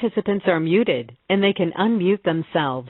participants are muted, and they can unmute themselves.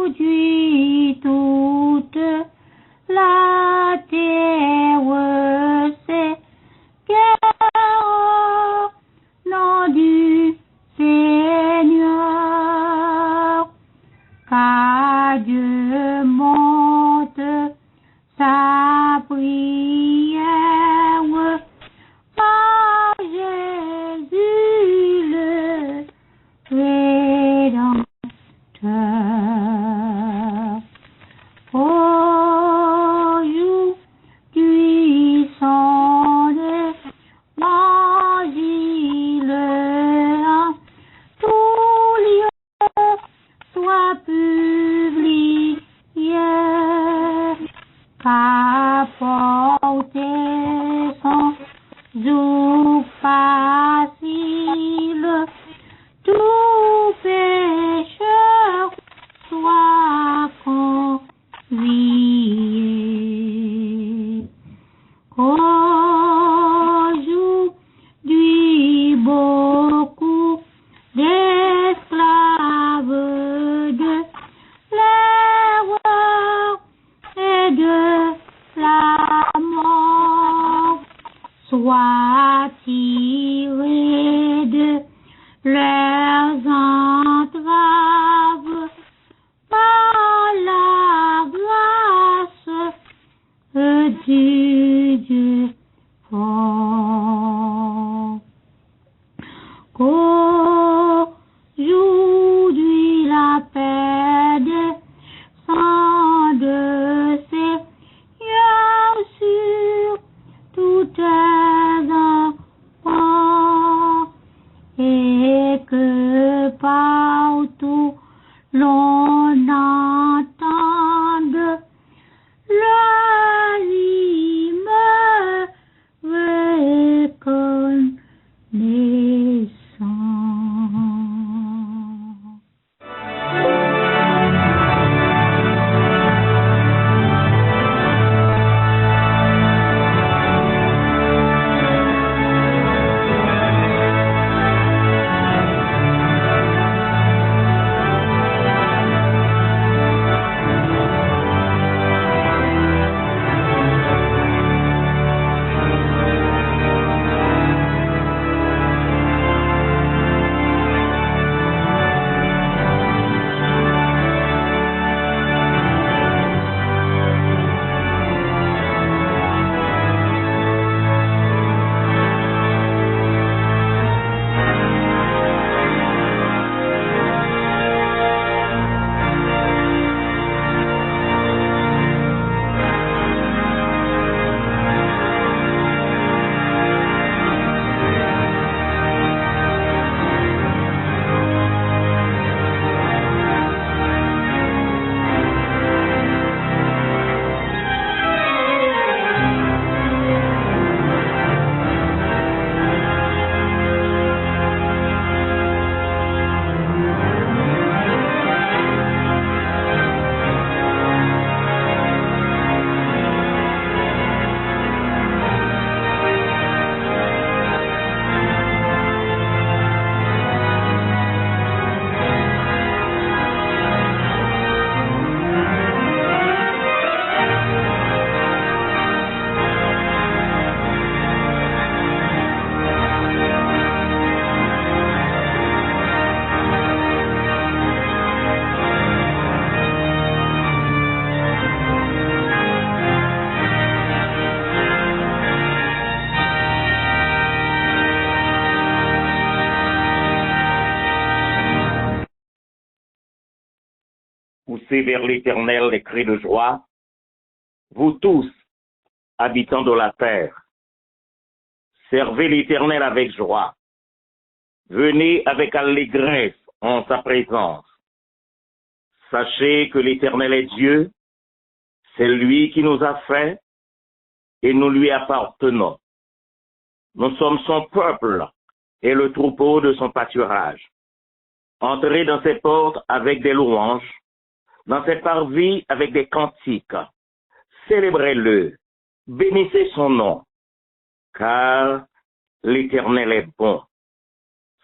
Aujourd'hui toute la terre s'égare, nom du Seigneur, car Dieu monte sa prière par Jésus le Rédempteur. Aujourd'hui sonne l'Évangile en tout lieu, soit publié, qu'apporter son joug facile, tout pécheur soit convié. Aujourd'hui beaucoup d'esclaves de l'erreur et de la mort soient tirés de leurs entraves par la grâce du Dieu fort. Qu'aujourd'hui la paix descende de Seigneur sur tous tes enfants, et que partout l'on entende le hymne poussez vers l'Éternel des cris de joie, vous tous, habitants de la terre. Servez l'Éternel avec joie. Venez avec allégresse en sa présence. Sachez que l'Éternel est Dieu, c'est lui qui nous a fait et nous lui appartenons. Nous sommes son peuple et le troupeau de son pâturage. Entrez dans ses portes avec des louanges, dans ses parvis avec des cantiques. Célébrez-le, bénissez son nom, car l'Éternel est bon.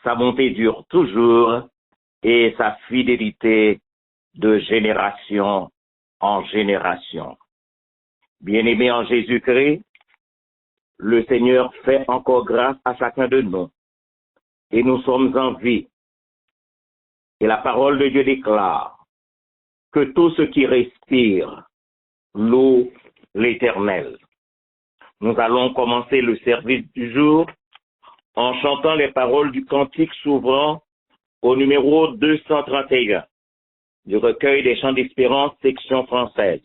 Sa bonté dure toujours et sa fidélité de génération en génération. Bien-aimés en Jésus-Christ, le Seigneur fait encore grâce à chacun de nous et nous sommes en vie. Et la parole de Dieu déclare que tout ce qui respire loue l'Éternel. Nous allons commencer le service du jour en chantant les paroles du cantique s'ouvrant au numéro 231 du recueil des chants d'espérance, section française,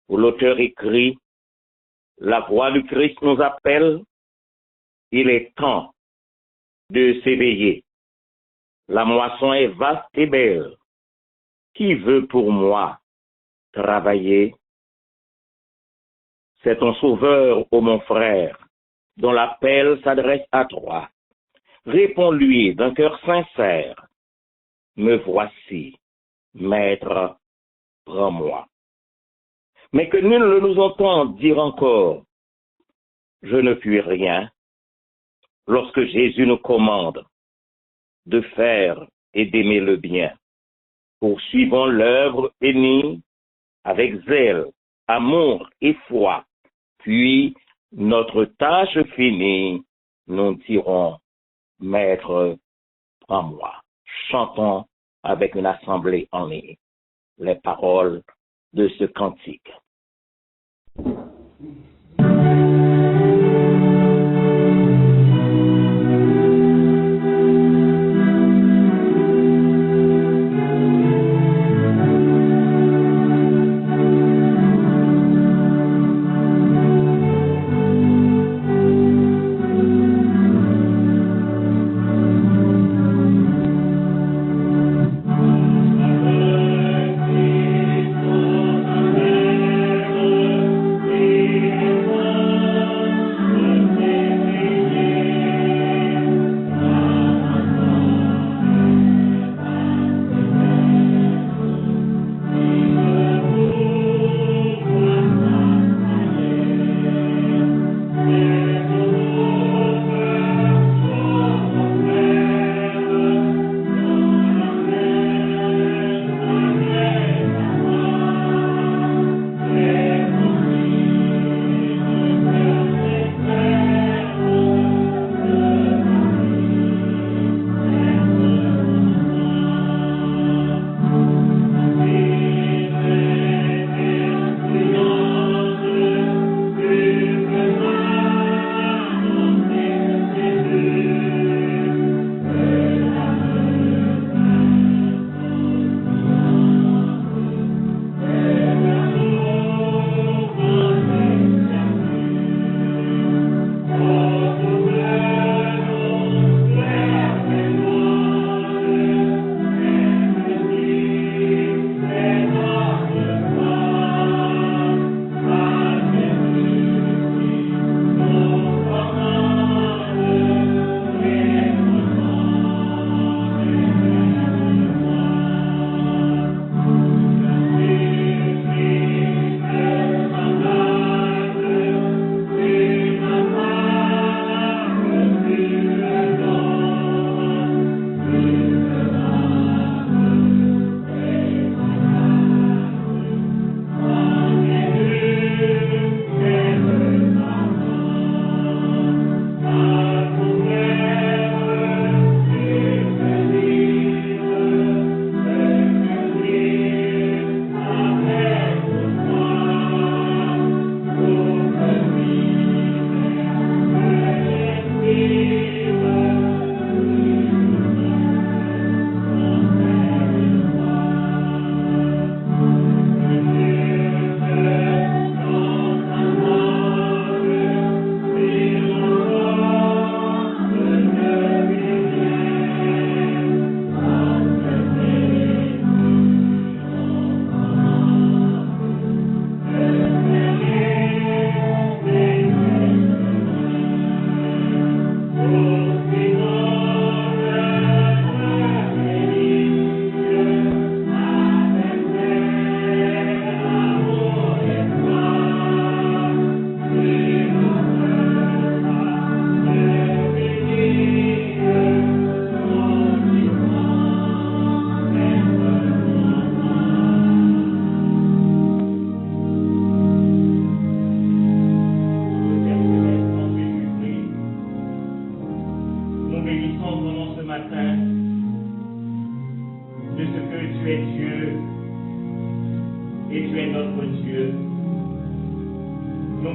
où l'auteur écrit « La voix du Christ nous appelle, il est temps de s'éveiller. La moisson est vaste et belle. Qui veut pour moi travailler? C'est ton sauveur, ô mon frère, dont l'appel s'adresse à toi. Réponds-lui d'un cœur sincère. Me voici, maître, prends-moi. Mais que nul ne nous entende dire encore, je ne puis rien, lorsque Jésus nous commande de faire et d'aimer le bien. Poursuivons l'œuvre bénie avec zèle, amour et foi, puis notre tâche finie, nous dirons, Maître, prends-moi. Chantons avec une assemblée en ligne les paroles de ce cantique. Yeah.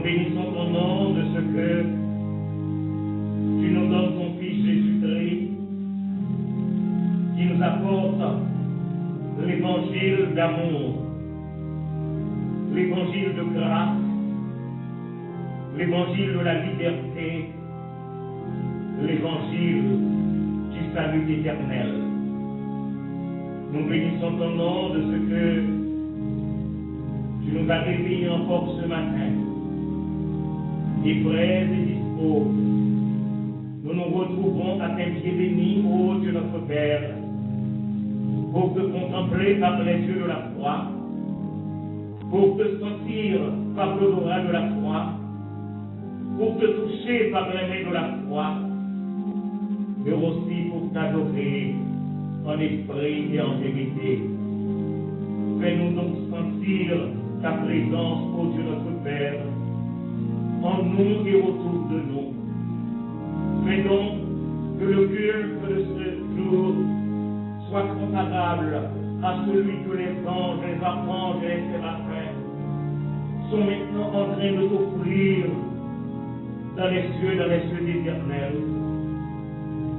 bénissons ton nom de ce que tu nous donnes ton Fils Jésus-Christ, qui nous apporte l'évangile d'amour, l'évangile de grâce, l'évangile de la liberté, l'évangile du salut éternel. Nous bénissons ton nom de ce que tu nous as réveillés encore ce matin, et prêts et dispos. Nous nous retrouvons à tes pieds bénis, ô Dieu notre Père, pour te contempler par les yeux de la foi, pour te sentir par l'odorat de la foi, pour te toucher par les mains de la foi, mais aussi pour t'adorer en esprit et en vérité. Fais-nous donc sentir ta présence, ô Dieu notre Père, en nous et autour de nous. Fais donc que le culte de ce jour soit comparable à celui que les anges, les archanges et les séraphins sont maintenant en train de t'offrir dans les cieux d'Éternel.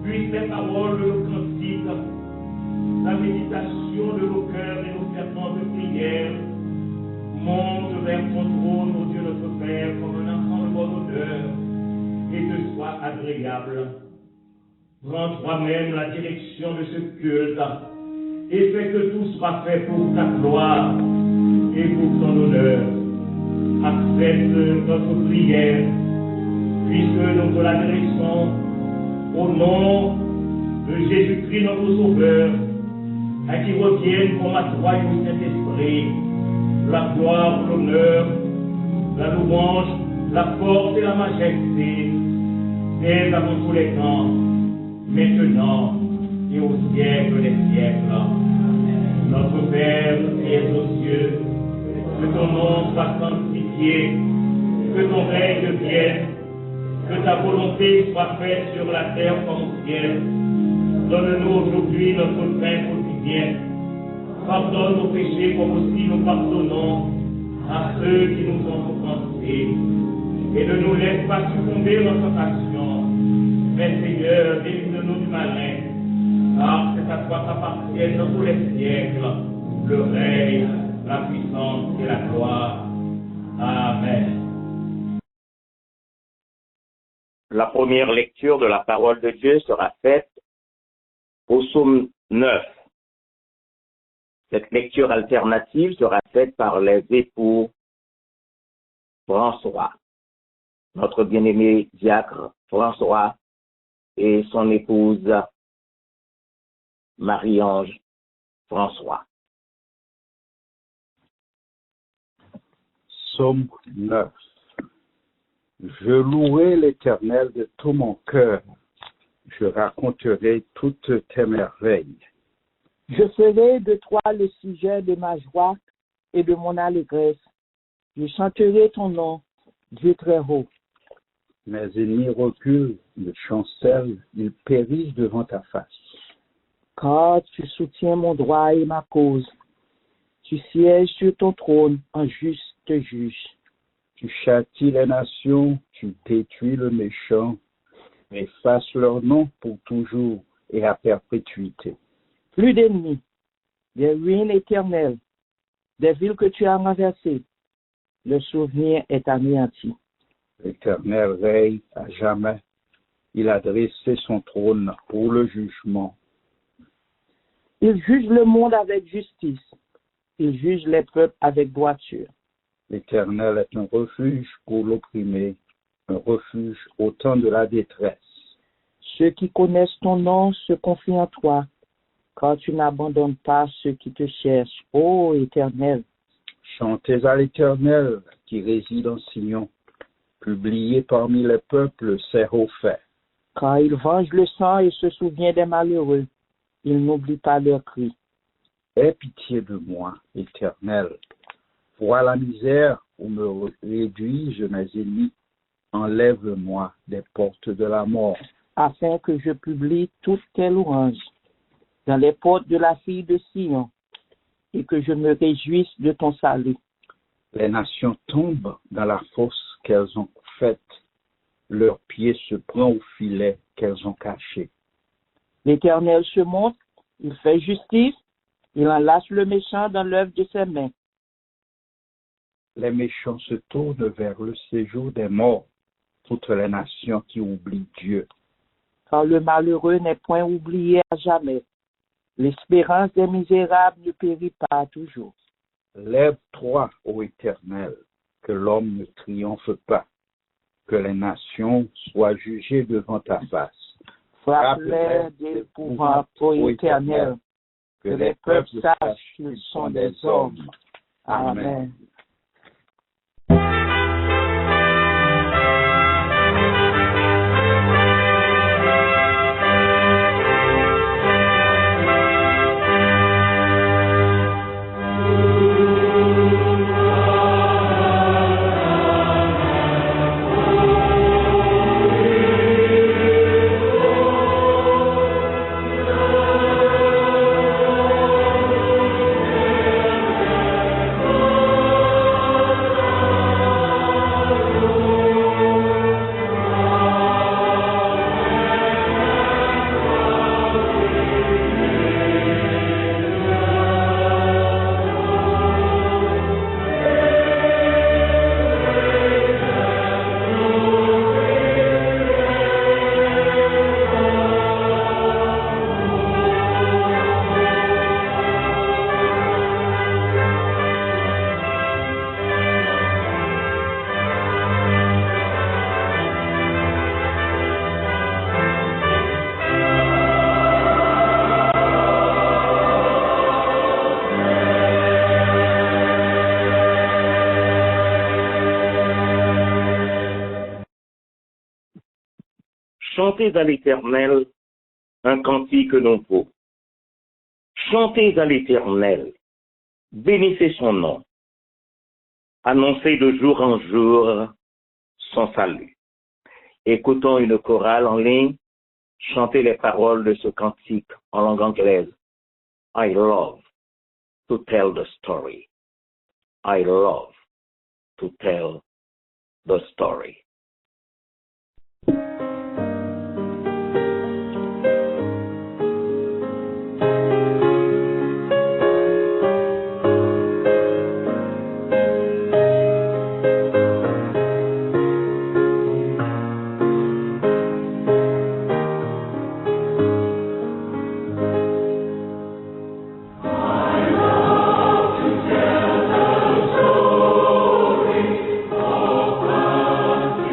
Puisse les paroles de nos cantiques, la méditation de nos cœurs et nos serments de prière monte vers ton trône, ô Dieu notre Père, comme un enfant de bonne odeur, et te soit agréable. Prends toi-même la direction de ce culte et fais que tout soit fait pour ta gloire et pour ton honneur. Accepte notre prière, puisque nous te l'adressons au nom de Jésus-Christ notre Sauveur, à qui reviennent comme à toi et au Saint-Esprit la gloire, l'honneur, la louange, la force et la majesté, dès avant tous les temps, maintenant et au siècle des siècles. Notre Père qui es aux cieux, que ton nom soit sanctifié, que ton règne vienne, que ta volonté soit faite sur la terre comme au ciel. Donne-nous aujourd'hui notre pain quotidien. Pardonne nos péchés comme aussi nous pardonnons à ceux qui nous ont offensés. Et ne nous laisse pas succomber dans notre action. Mais Seigneur, délivre-nous du malin, car c'est à toi qu'appartiennent dans tous les siècles le règne, la puissance et la gloire. Amen. La première lecture de la parole de Dieu sera faite au psaume 9. Cette lecture alternative sera faite par les époux François, notre bien-aimé diacre François et son épouse Marie-Ange François. Psaume 9. Je louerai l'Éternel de tout mon cœur. Je raconterai toutes tes merveilles. Je ferai de toi le sujet de ma joie et de mon allégresse. Je chanterai ton nom, Dieu très haut. Mes ennemis reculent, ils chancellent, ils périssent devant ta face. Car tu soutiens mon droit et ma cause. Tu sièges sur ton trône en juste juge. Tu châties les nations, tu détruis le méchant, effaces leur nom pour toujours et à perpétuité. Plus d'ennemis, des ruines éternelles, des villes que tu as renversées. Le souvenir est anéanti. L'Éternel règne à jamais. Il a dressé son trône pour le jugement. Il juge le monde avec justice. Il juge les peuples avec droiture. L'Éternel est un refuge pour l'opprimé, un refuge au temps de la détresse. Ceux qui connaissent ton nom se confient en toi, car tu n'abandonnes pas ceux qui te cherchent, ô Éternel. Chantez à l'Éternel qui réside en Sion. Publiez parmi les peuples ses hauts faits. Car il venge le sang et se souvient des malheureux. Il n'oublie pas leurs cris. Aie pitié de moi, Éternel. Vois la misère où me réduisent mes ennemis. Enlève-moi des portes de la mort. Afin que je publie toutes tes louanges dans les portes de la fille de Sion et que je me réjouisse de ton salut. Les nations tombent dans la fosse qu'elles ont faites, leur pied se prend au filet qu'elles ont caché. L'Éternel se montre, il fait justice, il enlace le méchant dans l'œuvre de ses mains. Les méchants se tournent vers le séjour des morts, toutes les nations qui oublient Dieu. Car le malheureux n'est point oublié à jamais. L'espérance des misérables ne périt pas toujours. Lève-toi, ô Éternel, que l'homme ne triomphe pas, que les nations soient jugées devant ta face. Frappe-les d'épouvante, ô Éternel, que les peuples sachent qu'ils sont des hommes. Amen. Chantez à l'Éternel un cantique nouveau. Chantez à l'Éternel, bénissez son nom. Annoncez de jour en jour son salut. Écoutons une chorale en ligne, chantez les paroles de ce cantique en langue anglaise. I love to tell the story. I love to tell the story. Tell the story of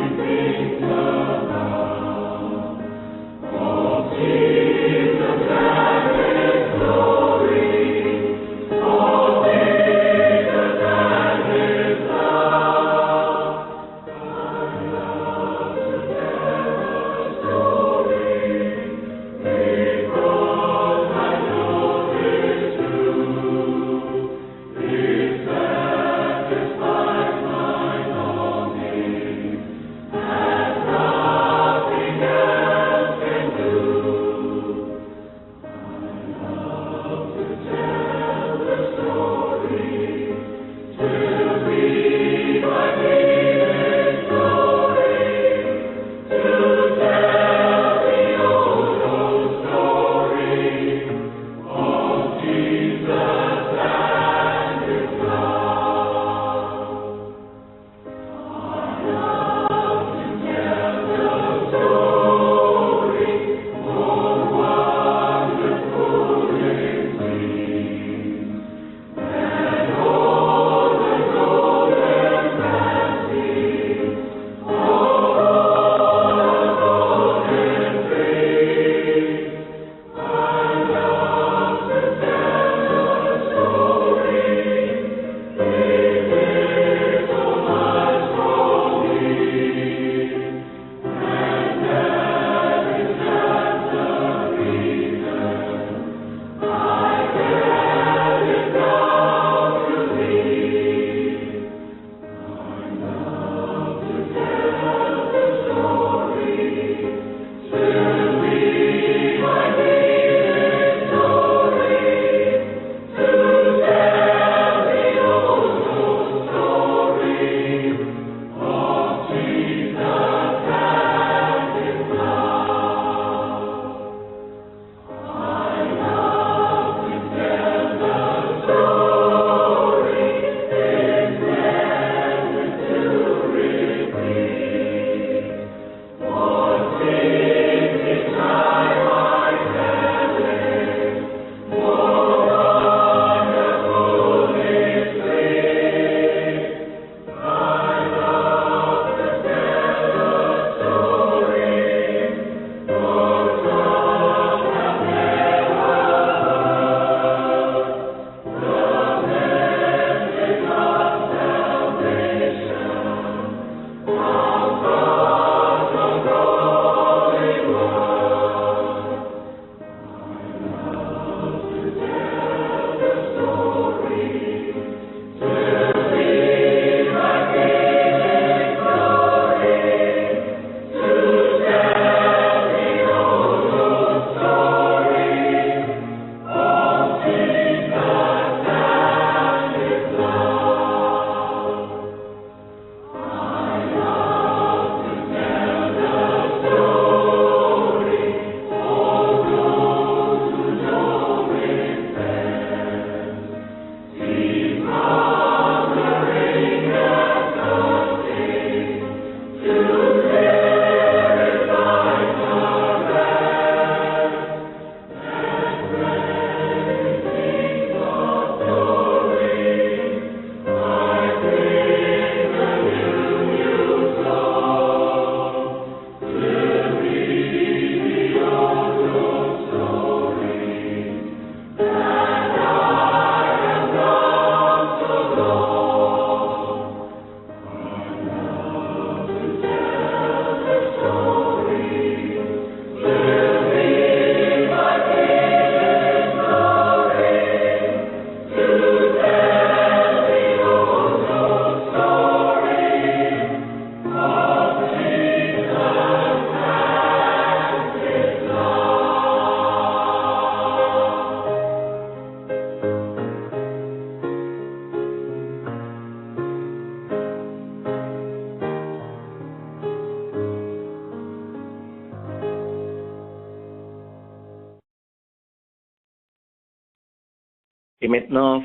Et maintenant,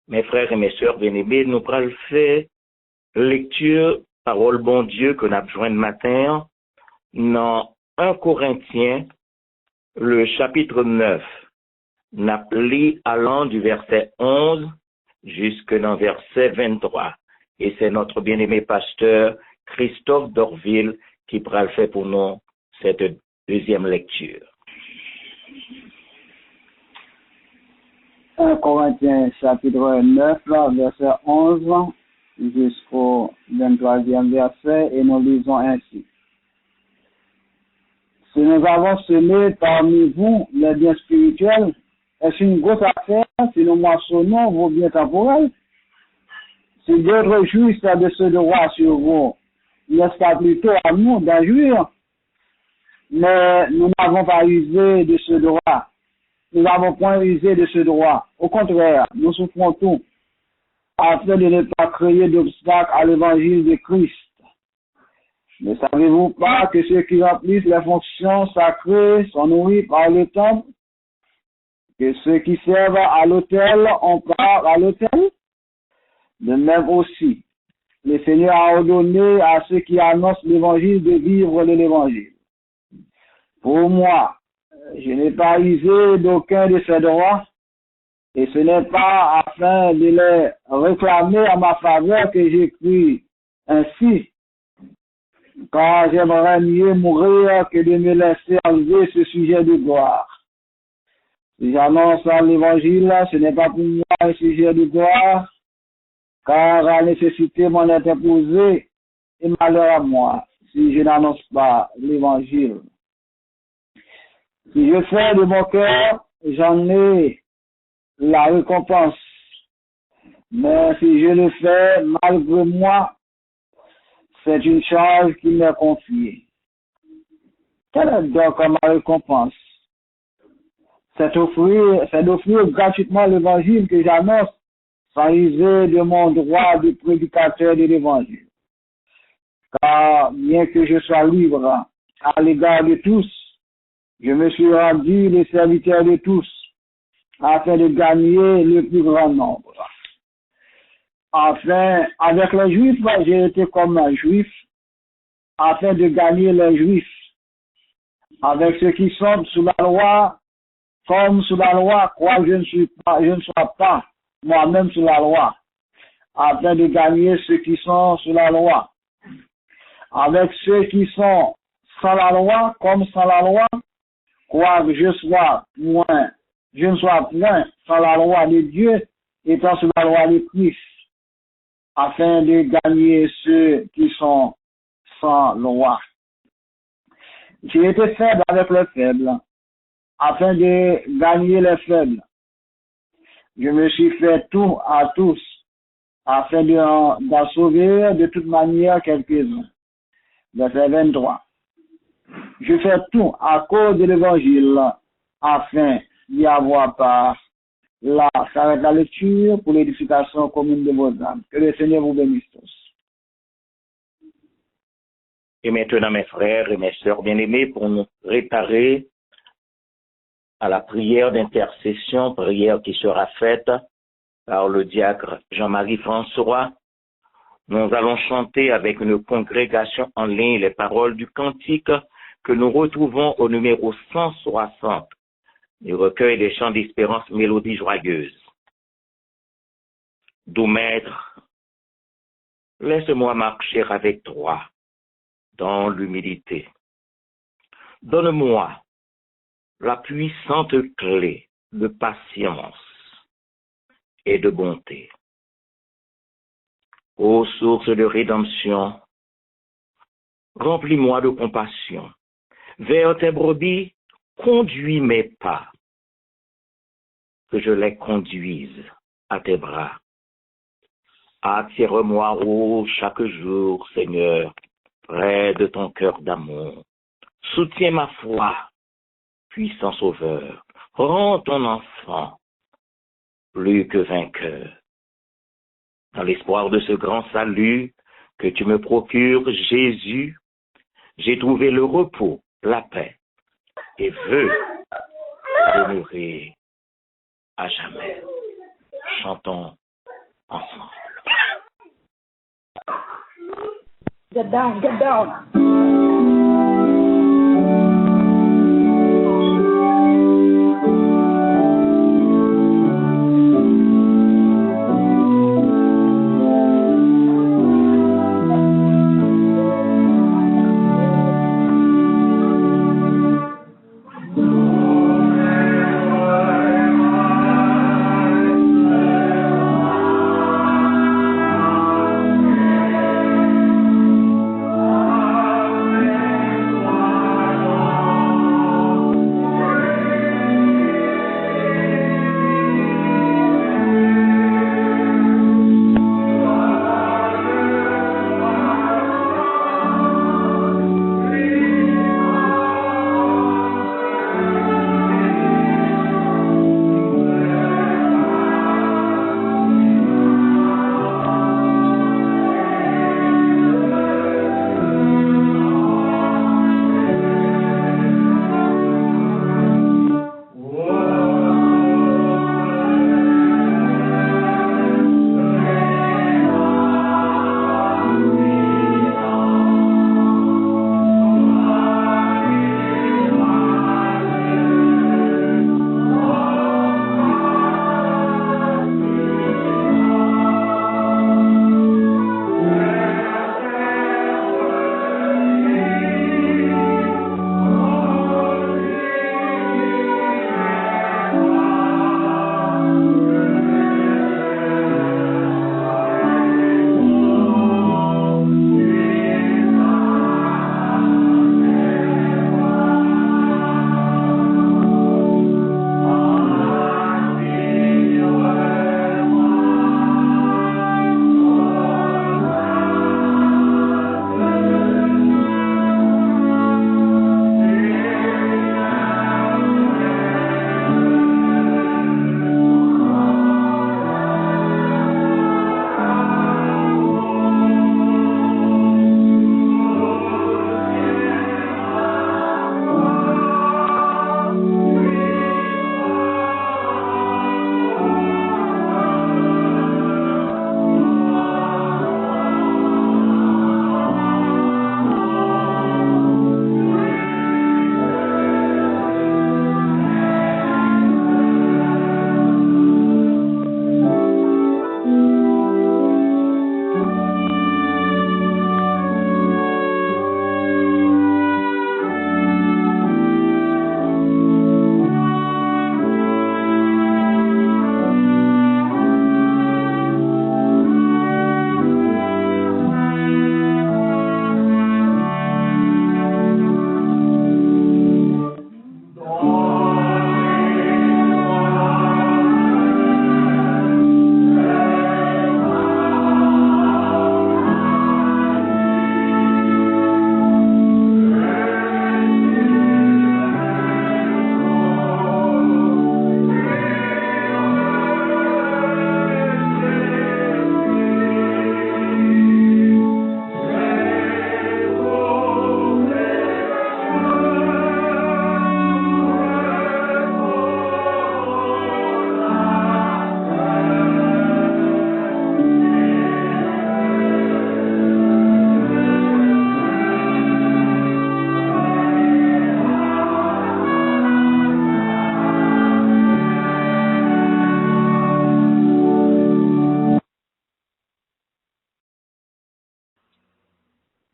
mes frères et mes sœurs bien-aimés, nous allons faire lecture, parole bon Dieu que nous avons besoin de matin, dans 1 Corinthiens, le chapitre 9. Nous avons lu allant du verset 11 jusque dans verset 23. Et c'est notre bien-aimé pasteur Christophe Dorville qui va le faire pour nous cette deuxième lecture. 1 Corinthiens chapitre 9, verset 11 jusqu'au 23e verset, et nous lisons ainsi. Si nous avons semé parmi vous les biens spirituels, est-ce une grosse affaire si nous moissonnons vos biens temporels? Si d'autres jouissent de ce droit sur vous, n'est-ce pas plutôt à nous d'en jouir? Mais nous n'avons pas usé de ce droit. Nous n'avons point usé de ce droit. Au contraire, nous souffrons tout, afin de ne pas créer d'obstacle à l'évangile de Christ. Ne savez-vous pas que ceux qui remplissent les fonctions sacrées sont nourris par le temple, que ceux qui servent à l'autel ont part à l'autel? De même aussi, le Seigneur a ordonné à ceux qui annoncent l'évangile de vivre de l'évangile. Pour moi, je n'ai pas usé d'aucun de ces droits, et ce n'est pas afin de les réclamer à ma faveur que j'écris ainsi, car j'aimerais mieux mourir que de me laisser enlever ce sujet de gloire. Si j'annonce l'évangile, ce n'est pas pour moi un sujet de gloire, car la nécessité m'en est imposée, et malheur à moi si je n'annonce pas l'évangile. Si je fais de mon cœur, j'en ai la récompense. Mais si je le fais malgré moi, c'est une charge qui m'est confiée. Quelle est donc ma récompense? C'est d'offrir gratuitement l'évangile que j'annonce sans user de mon droit de prédicateur de l'évangile. Car bien que je sois libre à l'égard de tous, je me suis rendu le serviteur de tous, afin de gagner le plus grand nombre. Enfin, avec les Juifs, j'ai été comme un Juif, afin de gagner les Juifs. Avec ceux qui sont sous la loi, comme sous la loi, quoique je ne sois pas moi-même sous la loi, afin de gagner ceux qui sont sous la loi. Avec ceux qui sont sans la loi, comme sans la loi, quoique je ne sois point sans la loi de Dieu, étant sous la loi de Christ, afin de gagner ceux qui sont sans loi. J'ai été faible avec les faibles, afin de gagner les faibles. Je me suis fait tout à tous, afin d'en sauver de toute manière quelques-uns. Verset 23. Je fais tout à cause de l'évangile, afin d'y avoir part. Là, ça va être la lecture pour l'édification commune de vos âmes. Que le Seigneur vous bénisse tous. Et maintenant, mes frères et mes sœurs bien-aimés, pour nous préparer à la prière d'intercession, prière qui sera faite par le diacre Jean-Marie François, nous allons chanter avec une congrégation en ligne les paroles du cantique que nous retrouvons au numéro 160 du recueil des chants d'espérance mélodie joyeuse. Doux Maître, laisse-moi marcher avec toi dans l'humilité. Donne-moi la puissante clé de patience et de bonté. Ô source de rédemption, remplis-moi de compassion. Vers tes brebis, conduis mes pas, que je les conduise à tes bras. Attire-moi, chaque jour, Seigneur, près de ton cœur d'amour. Soutiens ma foi, puissant Sauveur. Rends ton enfant plus que vainqueur. Dans l'espoir de ce grand salut que tu me procures, Jésus, j'ai trouvé le repos, la paix, et veux demeurer à jamais. chantons ensemble. Get down, get down.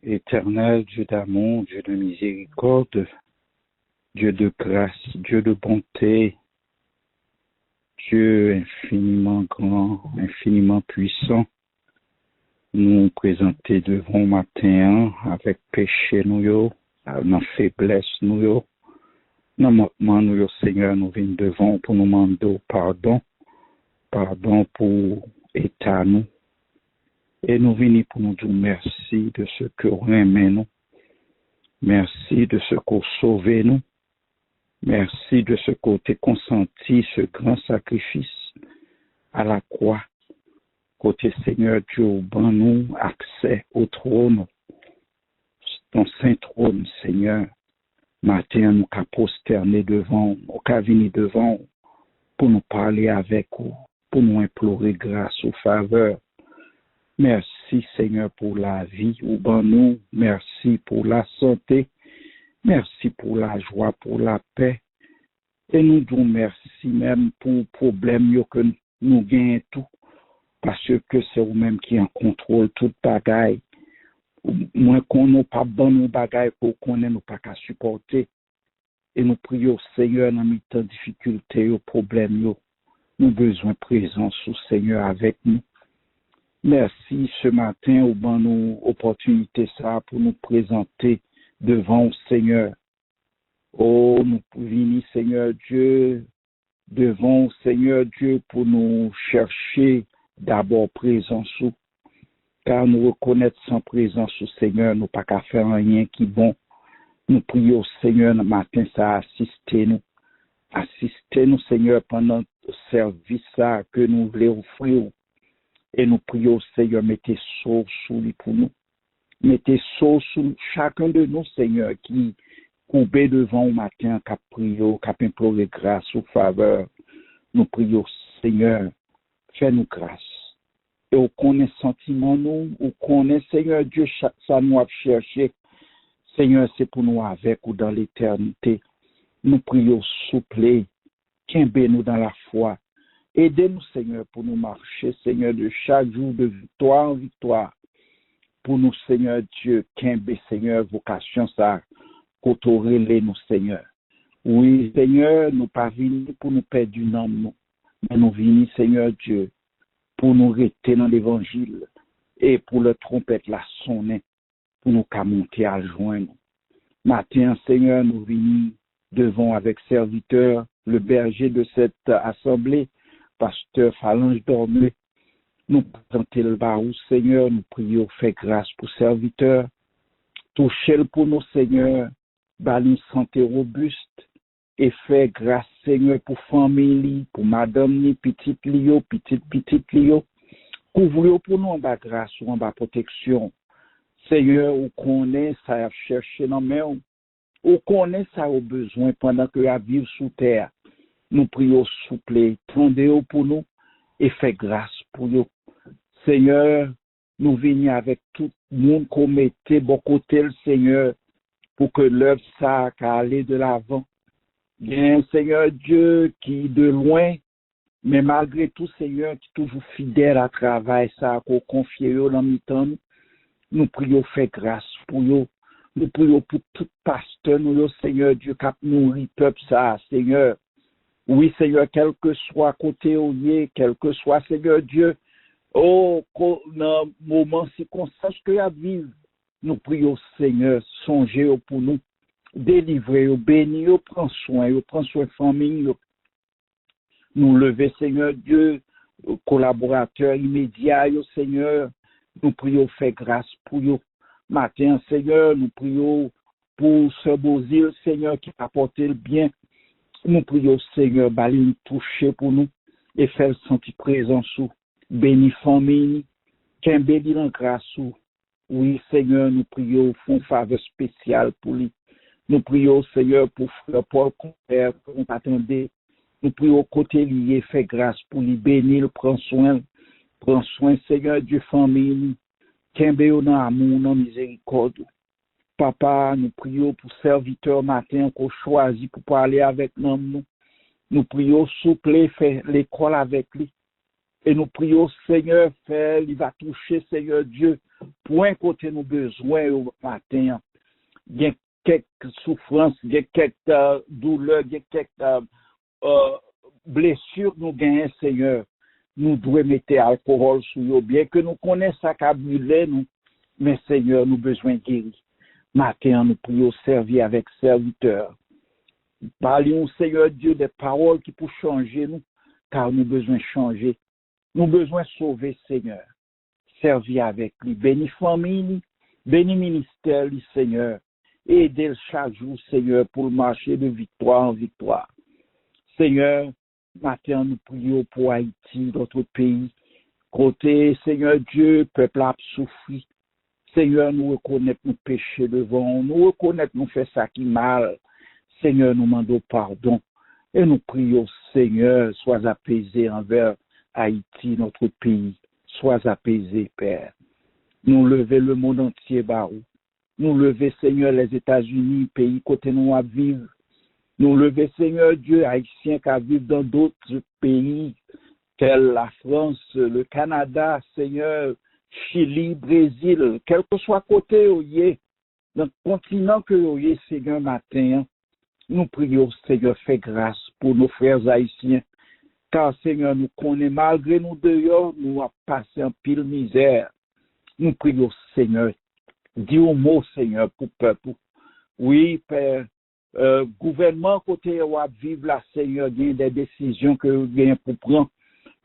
Éternel Dieu d'amour, Dieu de miséricorde, Dieu de grâce, Dieu de bonté, Dieu infiniment grand, infiniment puissant, nous présenter devant matin avec péché nous, dans faiblesse nous, dans manquement nous, Seigneur, nous venons devant pour nous demander pardon pour état nous. Et nous venons pour nous dire merci de ce que vous aimez nous. Merci de ce que vous sauvez nous. Merci de ce que vous avez consenti ce grand sacrifice à la croix. Côté Seigneur Dieu, ban nous accès au trône, ton saint trône, Seigneur. Matin, nous qu'à prosterner devant, nous qu'à venir devant pour nous parler avec vous, pour nous implorer grâce ou faveur. Merci, Seigneur, pour la vie ou ben nous. Merci pour la santé. Merci pour la joie, pour la paix. Et nous disons merci même pour le problème que nous gagnons tout. Parce que c'est vous-même qui en contrôle toute bagaille. Moins qu'on n'a pas bon nos bagailles pour qu'on n'ait pas qu'à supporter. Et nous prions, Seigneur, dans mes temps de difficultés, aux problèmes, nous avons besoin de présence au Seigneur avec nous. Merci ce matin au bon nous opportunité ça pour nous présenter devant le Seigneur. Oh, nous venons, Seigneur Dieu, devant le Seigneur Dieu pour nous chercher d'abord présence, car nous reconnaître sans présence au Seigneur, nous pas qu'à faire rien qui est bon. Nous prions, Seigneur, le matin, ça assistez-nous. Assistez-nous, Seigneur, pendant le service ça que nous voulons offrir. Et nous prions, Seigneur, mettez sauce sous lui pour nous. Mettez sauce sous chacun de nous, Seigneur, qui courbé devant au matin, qui a prié, qui a imploré grâce ou faveur. Nous prions, Seigneur, fais-nous grâce. Et on connaît sentiment nous, on connaît, Seigneur Dieu, ça nous a cherché. Seigneur, c'est pour nous avec ou dans l'éternité. Nous prions, souple, qu'aimbez-nous dans la foi. Aidez-nous, Seigneur, pour nous marcher, Seigneur, de chaque jour de victoire en victoire. Pour nous, Seigneur Dieu, qu'aimbez, Seigneur, vocation ça, qu'autorez-les nous, Seigneur. Oui, Seigneur, nous pas venus pour nous perdre du nom, nous. Mais nous venons, Seigneur Dieu, pour nous rester dans l'évangile et pour le trompette la sonner, pour nous qu'à monter à joindre. Matin, Seigneur, nous venons devant avec serviteur, le berger de cette assemblée, pasteur Phalange Dormé. Nous présentons le barou, Seigneur, nous prions, fais grâce pour serviteur. Touchez-le pour nous, Seigneur, bas une santé robuste. Et fais grâce, Seigneur, pour famille, pour madame, petite Lio, petite Lio. Couvre-le pour nous en bas grâce ou en bas protection. Seigneur, on connaît ça à chercher dans mes mains. On connaît ça au besoin pendant que à vivre sous terre. Nous prions souple, tendez-vous pour nous et fais grâce pour nous. Seigneur, nous venons avec tout le monde qu'on mettait bon côté le Seigneur pour que l'œuvre ça aller de l'avant. Bien, Seigneur Dieu, qui de loin, mais malgré tout, Seigneur, qui est toujours fidèle à travail ça, qu'on confie dans le temps, nous prions, fais grâce pour nous. Nous prions pour tout pasteur, nous, Seigneur Dieu, qui a nourri le peuple ça, Seigneur. Oui, Seigneur, quel que soit côté où il est, quel que soit, Seigneur Dieu, oh, dans moment, circonstance que y vivre, nous prions, Seigneur, songez pour nous, délivrez, bénis, prends soin de famille, nous lever, Seigneur Dieu, collaborateurs immédiats, Seigneur, nous prions, fais grâce pour eux. Matin, Seigneur, nous prions pour ce beau île, Seigneur, qui a apporté le bien. Nous prions, Seigneur, nous toucher pour nous et faire sentir présence sous. Bénis famille, qu'un béni en grâce sous. Oui, Seigneur, nous prions pour une faveur spéciale pour lui. Nous prions, Seigneur, pour frère Paul, compère, pour nous attendre. Nous prions côté lié, fais grâce pour lui, bénir, prends soin, Seigneur, Dieu, famille, qu'un béni dans l'amour, dans la miséricorde. Papa, nous prions pour serviteur matin qu'on choisit pour parler avec nous. Nous prions souple, faire l'école avec lui. Et nous prions, Seigneur, il va toucher, Seigneur Dieu, pour un côté nos besoins au matin. Il y a quelques souffrances, il y a quelques douleurs, il y a quelques blessures nous gagnons, Seigneur. Nous devons mettre alcool sur nous, bien que nous connaissons ça qu'a brûlé, nous. Mais Seigneur, nous avons besoin de guérir. Matin, nous prions servir avec serviteur. Parlons, Seigneur Dieu, des paroles qui peuvent changer nous, car nous avons besoin de changer. Nous avons besoin de sauver, Seigneur. Servir avec lui. Bénis famille, bénis ministère, Seigneur. Aidez chaque jour, Seigneur, pour le marcher de victoire en victoire. Seigneur, matin, nous prions pour Haïti, notre pays. Côté, Seigneur Dieu, peuple a souffert. Seigneur, nous reconnaissons nos péchés devant, nous reconnaissons nous fait ça qui mal. Seigneur, nous demandons pardon. Et nous prions, Seigneur, sois apaisé envers Haïti, notre pays, sois apaisé, Père. Nous lever le monde entier, Barou. Nous lever, Seigneur, les États-Unis, pays côté nous à vivre. Nous lever, Seigneur Dieu, Haïtiens qui vivent dans d'autres pays, tels la France, le Canada, Seigneur, Chili, Brésil, quel que soit côté où y est, dans le continent que où y est, Seigneur, matin, nous prions, Seigneur, fais grâce pour nos frères haïtiens, car, Seigneur, nous connaissons, malgré nous dehors, nous avons passé en pile misère. Nous prions, Seigneur, dis un mot, Seigneur, pour le peuple. Oui, Père, gouvernement côté où vivre là, Seigneur, il y a des décisions que vous avez pour prendre,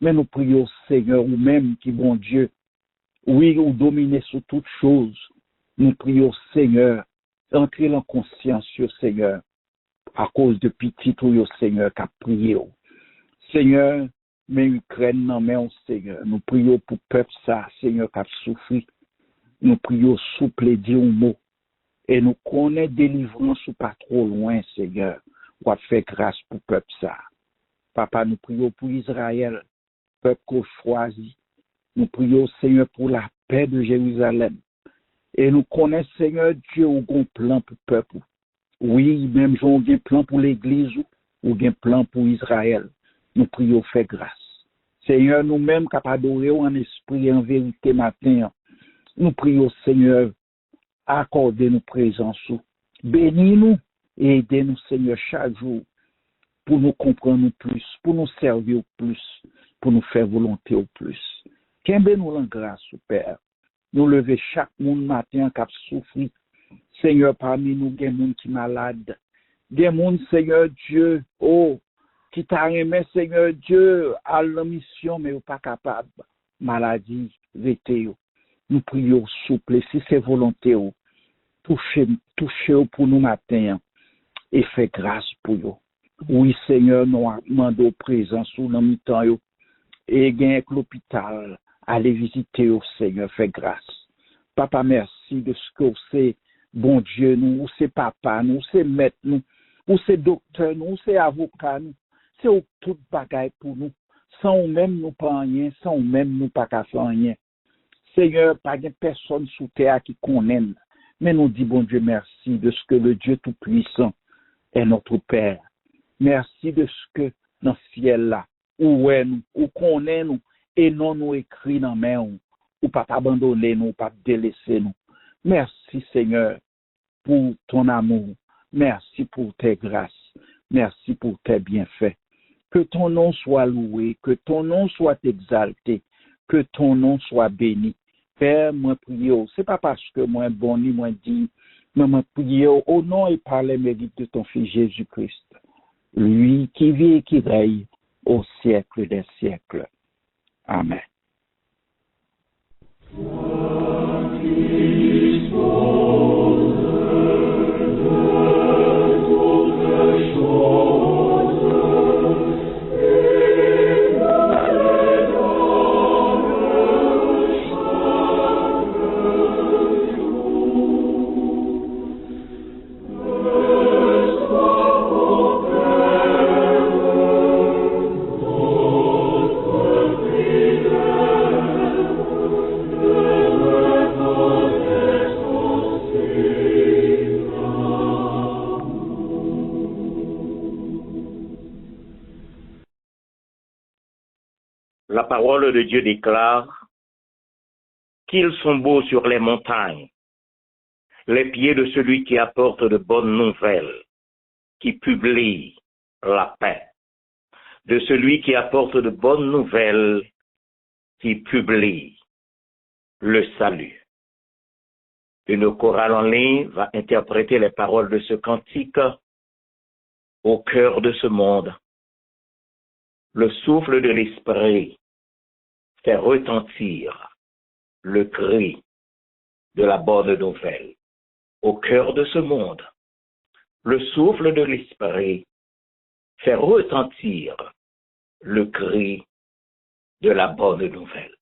mais nous prions, Seigneur, ou même qui, bon Dieu, oui, ou dominer sur toutes choses. Nous prions, Seigneur, entrez en conscience, Seigneur, à cause de petit ou Seigneur, qui a prié. Seigneur, mais Ukraine, non, mais Seigneur, nous prions pour le peuple, ça, Seigneur, qui a souffert. Nous prions, souple, dire un mot. Et nous connaissons délivrance ou pas trop loin, Seigneur. On va faire grâce pour le peuple, ça. Papa, nous prions pour Israël, peuple qu'on choisit. Nous prions, Seigneur, pour la paix de Jérusalem. Et nous connaissons, Seigneur Dieu, où on plan pour le peuple. Oui, même si on a un plan pour l'Église ou un plan pour Israël. Nous prions, fais grâce. Seigneur, nous-mêmes, capables d'adorer en esprit et en vérité matin, nous prions, Seigneur, accordez-nous présence. Bénis-nous et aidez-nous, Seigneur, chaque jour pour nous comprendre plus, pour nous servir plus, pour nous faire volonté au plus. Qu'aimez-nous en grâce, Père. Nous lever chaque monde matin qui a souffert. Seigneur, parmi nous, il y a des gens qui sont malades. Des gens, Seigneur Dieu, qui t'a aimé, Seigneur Dieu, à la mission, mais pas capable. Maladie, vétéo. Nous prions souple, si c'est volonté, touchez pour nous matin et fait grâce pour vous. Oui, Seigneur, nous demandons présence sous nos mi-temps et gagne l'hôpital. Allez visiter au Seigneur, fait grâce. Papa, merci de ce que c'est, bon Dieu, nous, ou c'est papa, nous, c'est maître, nous, ou c'est docteur, nous, ou c'est avocat, nous, c'est tout bagaille pour nous. Sans même nous pas rien, sans même nous pas qu'à faire rien. Seigneur, pas de personne sous terre qui connaît, mais nous dit, bon Dieu, merci de ce que le Dieu Tout-Puissant est notre Père. Merci de ce que dans le ciel là, où est nous, où connaît nous, et non nous écrit dans main, ou pas abandonner nous, pas délaisser nous. Merci Seigneur pour ton amour. Merci pour tes grâces. Merci pour tes bienfaits. Que ton nom soit loué, que ton nom soit exalté, que ton nom soit béni. Père, moi prie, c'est pas parce que moi bon ni moi dit, mais moi prie au nom et par les mérites de ton Fils Jésus-Christ, lui qui vit et qui règne au siècle des siècles. Amen. La parole de Dieu déclare qu'ils sont beaux sur les montagnes, les pieds de celui qui apporte de bonnes nouvelles, qui publie la paix, de celui qui apporte de bonnes nouvelles, qui publie le salut. Une chorale en ligne va interpréter les paroles de ce cantique au cœur de ce monde. Le souffle de l'esprit fait retentir le cri de la bonne nouvelle. Au cœur de ce monde, le souffle de l'esprit fait retentir le cri de la bonne nouvelle.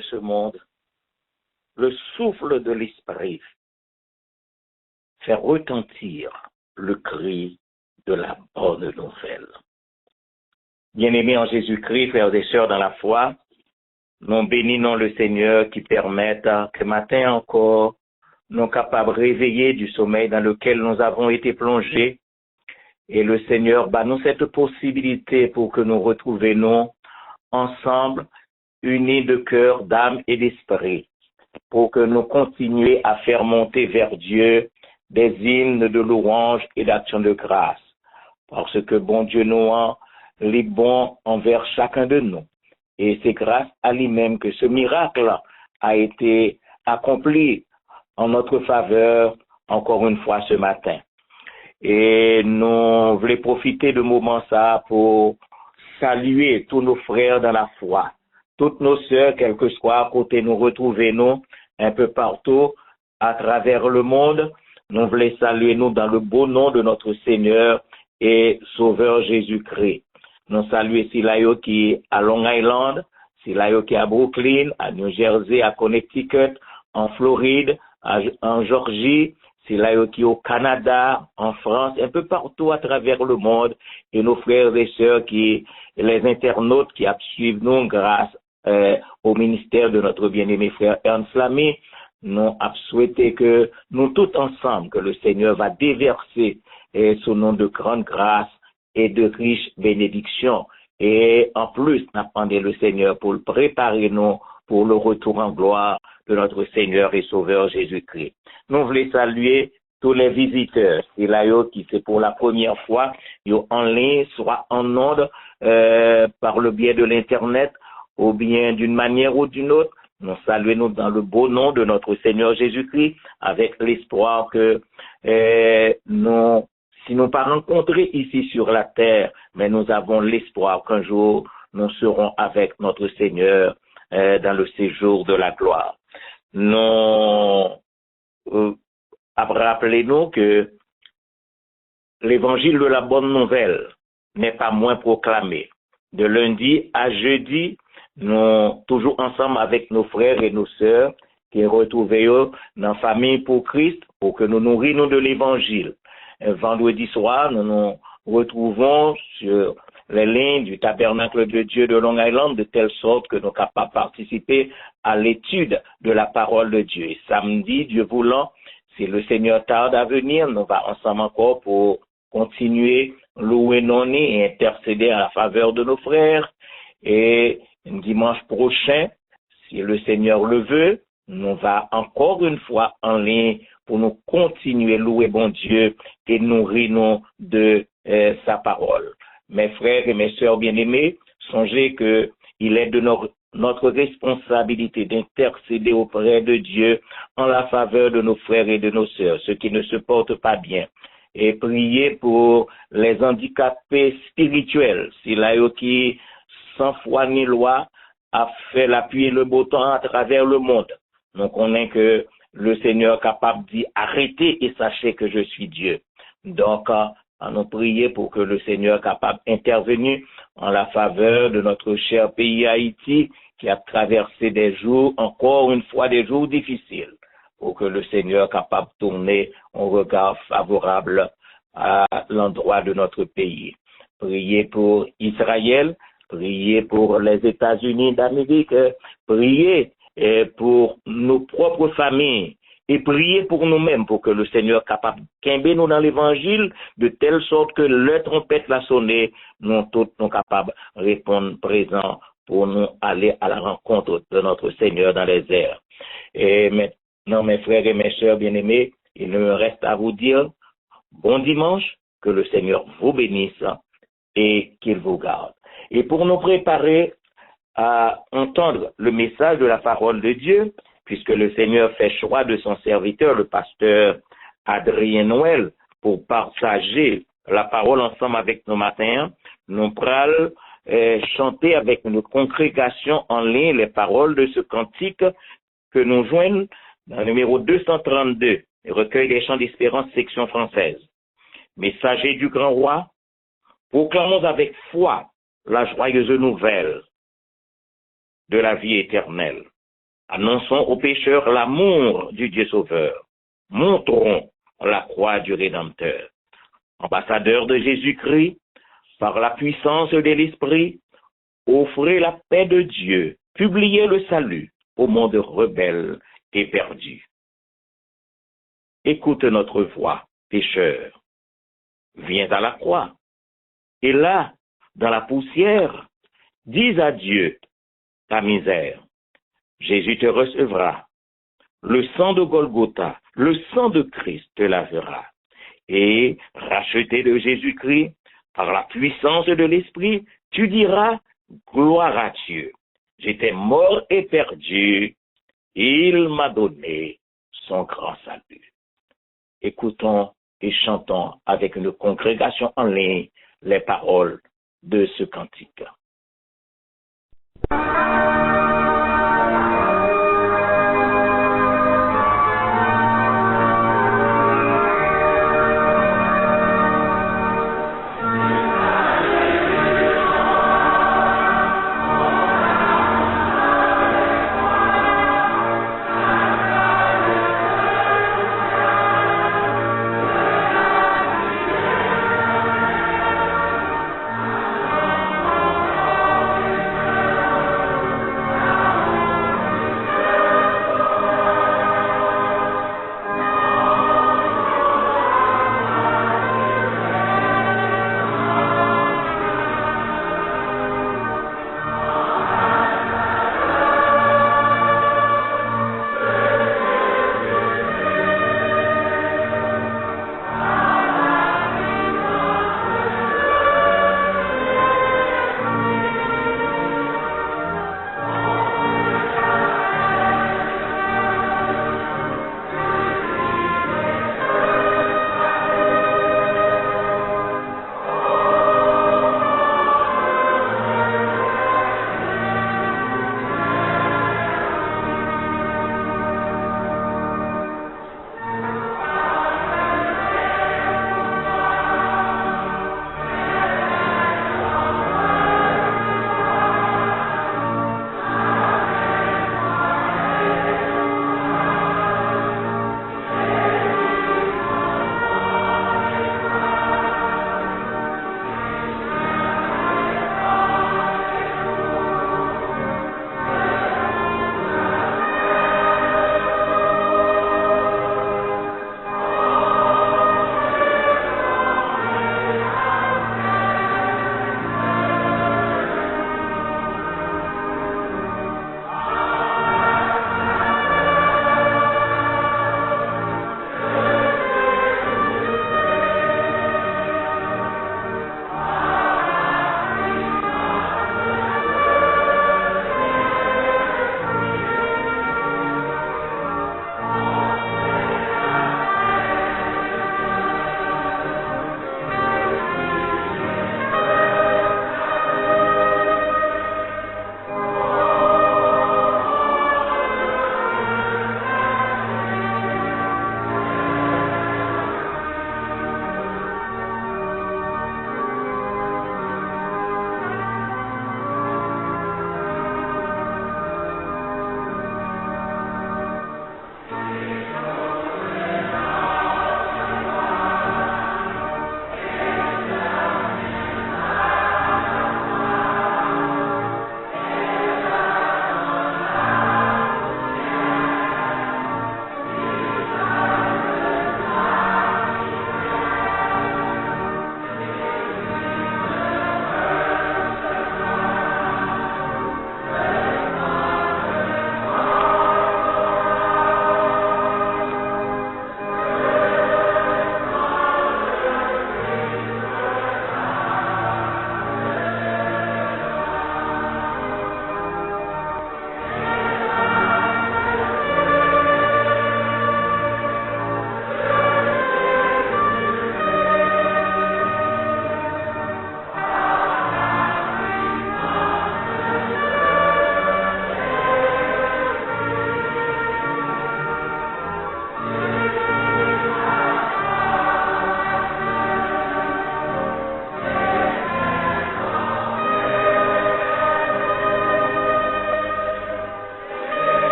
de ce monde, le souffle de l'esprit fait retentir le cri de la bonne nouvelle. Bien-aimés en Jésus-Christ, frères et sœurs dans la foi, nous bénissons le Seigneur qui permette que matin encore, nous capables de réveiller du sommeil dans lequel nous avons été plongés. Et le Seigneur nous cette possibilité pour que nous retrouvions ensemble, unis de cœur, d'âme et d'esprit, pour que nous continuions à faire monter vers Dieu des hymnes de louange et d'action de grâce. Parce que bon Dieu nous est bon envers chacun de nous. Et c'est grâce à lui-même que ce miracle a été accompli en notre faveur encore une fois ce matin. Et nous voulons profiter de moment ça pour saluer tous nos frères dans la foi, toutes nos sœurs, quel que soit côté nous retrouvons un peu partout à travers le monde. Nous voulons saluer nous dans le beau nom de notre Seigneur et Sauveur Jésus-Christ. Nous saluons Silayo qui est à Long Island, Silayo qui est à Brooklyn, à New Jersey, à Connecticut, en Floride, en Georgie, Silayo qui est au Canada, en France, un peu partout à travers le monde, et nos frères et sœurs les internautes qui suivent nous grâce au ministère de notre bien-aimé frère Ernst Lamy. Nous avons souhaité que nous tous ensemble, que le Seigneur va déverser son nom de grande grâce et de riches bénédictions. Et en plus, nous demandons le Seigneur pour le préparer nous pour le retour en gloire de notre Seigneur et Sauveur Jésus-Christ. Nous voulons saluer tous les visiteurs. C'est là qui c'est pour la première fois, en ligne, soit en ondes, par le biais de l'Internet, ou bien d'une manière ou d'une autre. Nous saluons dans le beau nom de notre Seigneur Jésus-Christ, avec l'espoir que si nous pas rencontrés ici sur la terre, mais nous avons l'espoir qu'un jour nous serons avec notre Seigneur dans le séjour de la gloire. Nous rappelez-nous que l'évangile de la bonne nouvelle n'est pas moins proclamé. De lundi à jeudi, nous toujours ensemble avec nos frères et nos sœurs qui retrouvent dans la famille pour Christ pour que nous nourrissions de l'évangile. Vendredi soir, nous nous retrouvons sur les lignes du tabernacle de Dieu de Long Island de telle sorte que nous sommes capables de participer à l'étude de la parole de Dieu. Et samedi, Dieu voulant, si le Seigneur tarde à venir, nous allons ensemble encore pour continuer louer nos nids et intercéder à la faveur de nos frères. Et dimanche prochain, si le Seigneur le veut, nous va encore une fois en ligne pour nous continuer louer bon Dieu et nourrir nous de sa parole. Mes frères et mes sœurs bien-aimés, songez que il est de notre responsabilité d'intercéder auprès de Dieu en la faveur de nos frères et de nos sœurs, ceux qui ne se portent pas bien, et prier pour les handicapés spirituels, si là qui sans foi ni loi a fait la pluie et le beau temps à travers le monde. Donc on est que le Seigneur est capable de dire arrêtez et sachez que je suis Dieu. Donc à nous prier pour que le Seigneur soit capable d'intervenir en la faveur de notre cher pays Haïti qui a traversé des jours, encore une fois des jours difficiles, pour que le Seigneur soit capable de tourner un regard favorable à l'endroit de notre pays. Priez pour Israël, priez pour les États-Unis d'Amérique, priez pour nos propres familles et priez pour nous-mêmes pour que le Seigneur soit capable de quimber nous dans l'évangile de telle sorte que le trompette l'a sonné, nous tous nous capables de répondre présent pour nous aller à la rencontre de notre Seigneur dans les airs. Et maintenant, mes frères et mes sœurs bien-aimés, il me reste à vous dire bon dimanche, que le Seigneur vous bénisse et qu'il vous garde. Et pour nous préparer à entendre le message de la parole de Dieu, puisque le Seigneur fait choix de son serviteur, le pasteur Adrien Noël, pour partager la parole ensemble avec nous matin, nous pourrons chanter avec une congrégation en ligne les paroles de ce cantique que nous joignons dans le numéro 232, le recueil des chants d'espérance, section française. Messager du grand roi, proclamons avec foi la joyeuse nouvelle de la vie éternelle. Annonçons aux pécheurs l'amour du Dieu Sauveur. Montrons la croix du Rédempteur. Ambassadeurs de Jésus-Christ, par la puissance de l'Esprit, offrez la paix de Dieu, publiez le salut au monde rebelle et perdu. Écoute notre voix, pécheur. Viens à la croix. Et là, dans la poussière, dis à Dieu ta misère. Jésus te recevra. Le sang de Golgotha, le sang de Christ te lavera. Et, racheté de Jésus-Christ, par la puissance de l'Esprit, tu diras gloire à Dieu. J'étais mort et perdu. Il m'a donné son grand salut. Écoutons et chantons avec une congrégation en ligne les paroles de ce cantique.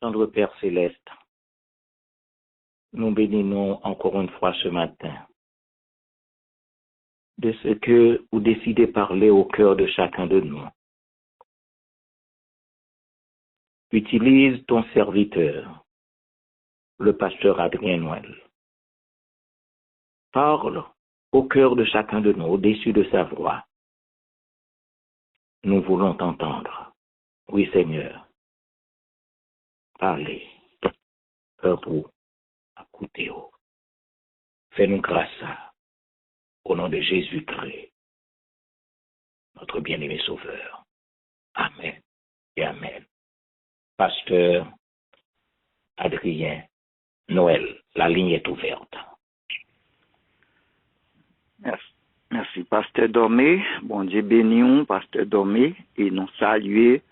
Tendre Père Céleste, nous bénissons encore une fois ce matin de ce que vous décidez parler au cœur de chacun de nous. Utilise ton serviteur, le pasteur Adrien Noël. Parle au cœur de chacun de nous, au-dessus de sa voix. Nous voulons t'entendre. Oui, Seigneur. Parlez. Cœur pour écouter. Fais-nous grâce au nom de Jésus-Christ, notre bien-aimé Sauveur. Amen et Amen. Pasteur Adrien Noël, la ligne est ouverte. Merci, Pasteur Dormé. Bon Dieu béni, Pasteur Dormé, et nous saluer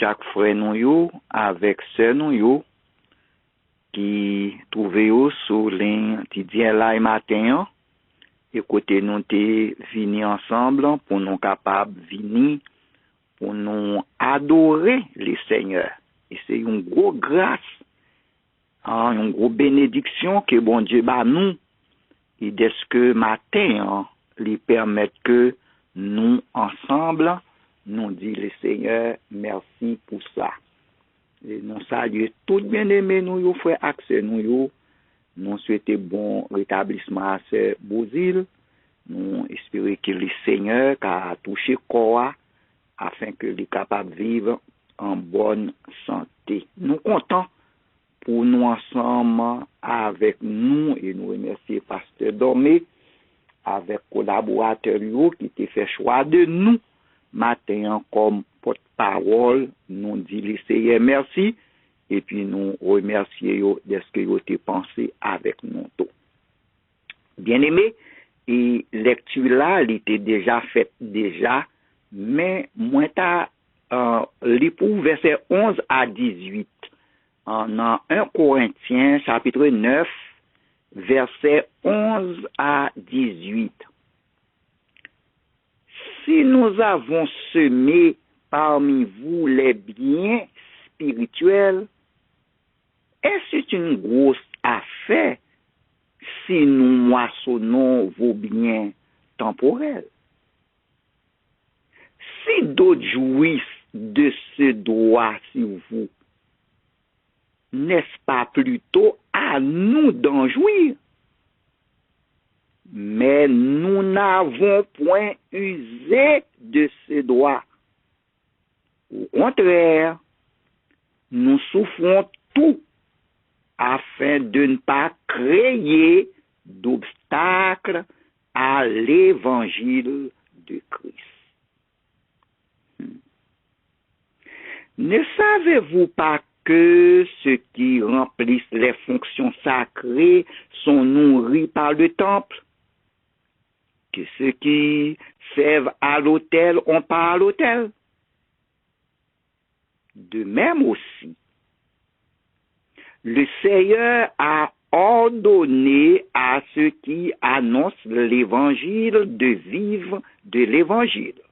chaque frère nous avec sœur nous qui trouvez sur ligne quotidien là et matin. Et côté nous te venir ensemble pour nous capables venir pour nous adorer les Seigneurs. Et c'est une grosse grâce, une grosse bénédiction que bon Dieu bat nous. Et dès que matin, lui permettre que nous, ensemble, nous disons le Seigneur, merci pour ça. Et nous saluons tout bien-aimés, nous, frères, accès, nous souhaitons bon rétablissement à ce Bozil. Nous espérons que le Seigneur a touché corps afin que les capable de vivre en bonne santé. Nous comptons pour nous ensemble avec nous et nous remercier Pasteur Dormé avec collaborateurs qui te fait choix de nous matin comme porte-parole. Nous disons Seigneur merci et puis nous remercions de ce que vous avez pensé avec nous tous. Bien aimé, et lecture là, elle était déjà faite mais moi t'as li pour verset 11 à 18 en 1 Corinthiens chapitre 9 verset 11 à 18. Si nous avons semé parmi vous les biens spirituels, est-ce une grosse affaire si nous moissonnons vos biens temporels? Si d'autres jouissent de ce droit sur vous, n'est-ce pas plutôt à nous d'en jouir? Mais nous n'avons point usé de ce droit. Au contraire, nous souffrons tout afin de ne pas créer d'obstacles à l'évangile de Christ. Ne savez-vous pas que ceux qui remplissent les fonctions sacrées sont nourris par le temple? Que ceux qui servent à l'autel ont part à l'autel? De même aussi, le Seigneur a ordonné à ceux qui annoncent l'évangile de vivre de l'évangile.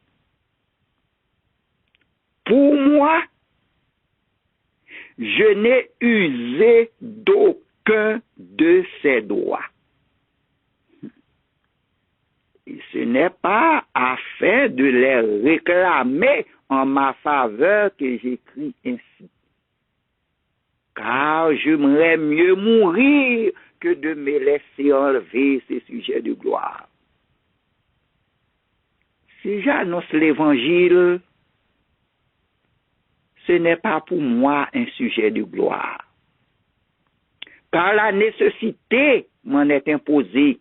Pour moi, je n'ai usé d'aucun de ces droits. Et ce n'est pas afin de les réclamer en ma faveur que j'écris ainsi. Car j'aimerais mieux mourir que de me laisser enlever ces sujets de gloire. Si j'annonce l'évangile, ce n'est pas pour moi un sujet de gloire. Car la nécessité m'en est imposée.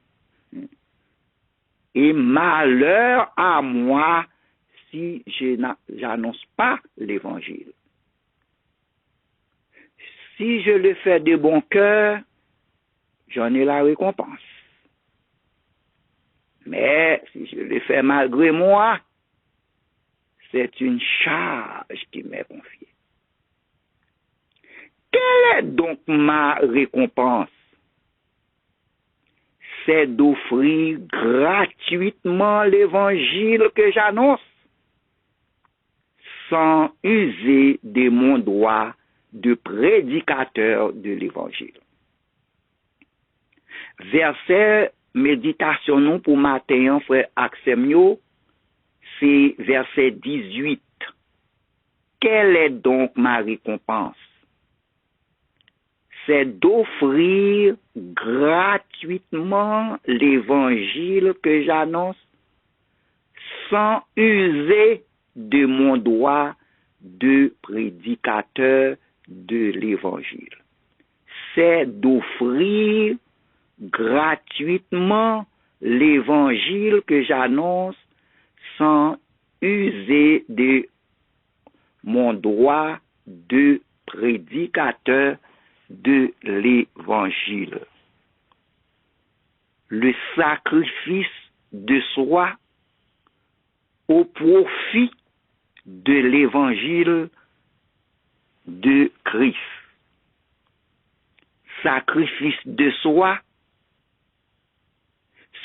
Et malheur à moi si je n'annonce pas l'évangile. Si je le fais de bon cœur, j'en ai la récompense. Mais si je le fais malgré moi, c'est une charge qui m'est confiée. Quelle est donc ma récompense? C'est d'offrir gratuitement l'évangile que j'annonce, sans user de mon droit de prédicateur de l'évangile. Verset méditation nous pour matin, frère Axemio, c'est verset 18. Quelle est donc ma récompense? C'est d'offrir gratuitement l'évangile que j'annonce sans user de mon droit de prédicateur de l'évangile. C'est d'offrir gratuitement l'évangile que j'annonce sans user de mon droit de prédicateur de l'évangile. Le sacrifice de soi au profit de l'évangile de Christ. Sacrifice de soi,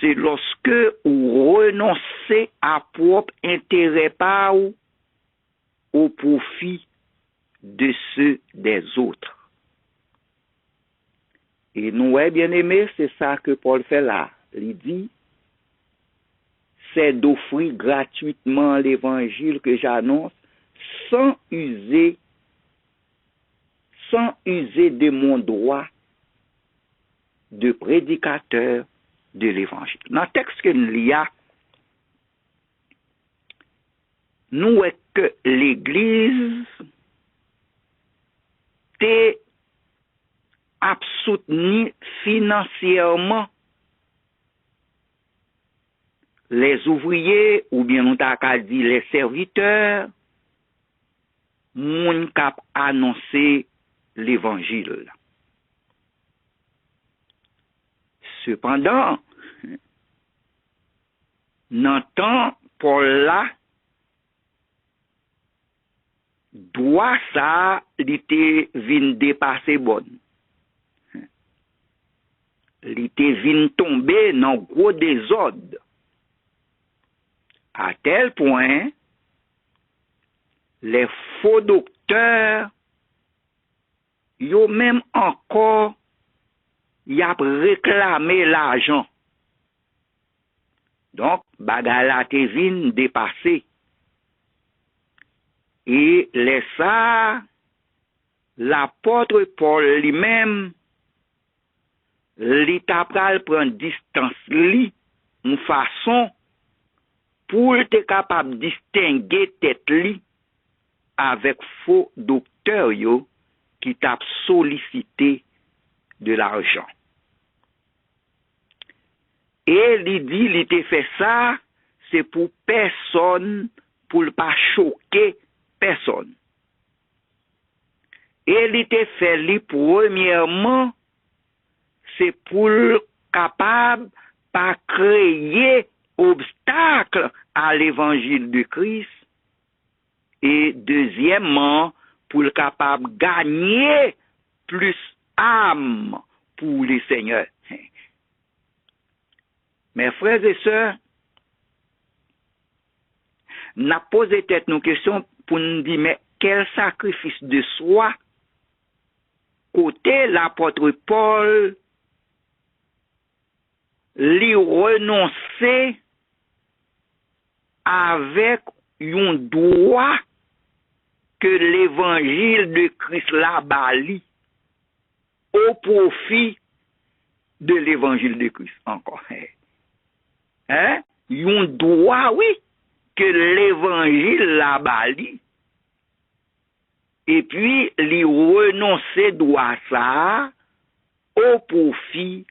c'est lorsque vous renoncez à propre intérêt par vous au profit de ceux des autres. Et nous, bien aimés, c'est ça que Paul fait là. Il dit, c'est d'offrir gratuitement l'évangile que j'annonce sans user de mon droit de prédicateur de l'évangile. Dans le texte que nous lisons, nous voyons que l'Église a soutenu financièrement les ouvriers, ou bien nous avons dit les serviteurs, moun kap annoncer l'évangile. Cependant, dans temps Paul là, doit ça l'été vin dépasser bonne. L'été vin tomber dans gros désordre. À tel point, les faux docteurs, yo même encore, y a réclamé l'argent. Donc, bagala te vin dépassé. Et les ça, l'apôtre Paul lui-même, l'état pral prend distance li, une façon pour être capable de distinguer tête li avec faux docteurs yo qui t'a sollicité de l'argent. Et il dit, il te fait ça, c'est pour personne, pour ne pas choquer personne. Et il te fait lui, premièrement, c'est pour capable pas créer obstacle à l'évangile de Christ. Et deuxièmement, pour le capable gagner plus âme pour les seigneurs. Mes frères et sœurs, n'a posé tête nos questions pour nous dire, mais quel sacrifice de soi côté l'apôtre Paul lui renoncer avec un droit que l'évangile de Christ la bali au profit de l'évangile de Christ encore. Hein? Un droit, oui, que l'évangile la bali et puis lui renoncer droit ça au profit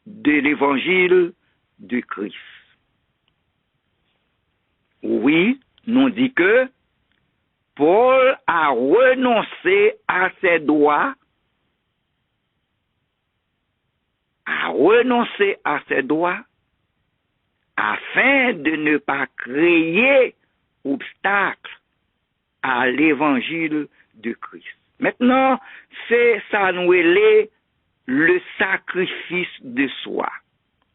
de l'évangile de Christ. Oui, nous dit que Paul a renoncé à ses droits, afin de ne pas créer obstacle à l'évangile de Christ. Maintenant, c'est ça nous est le sacrifice de soi.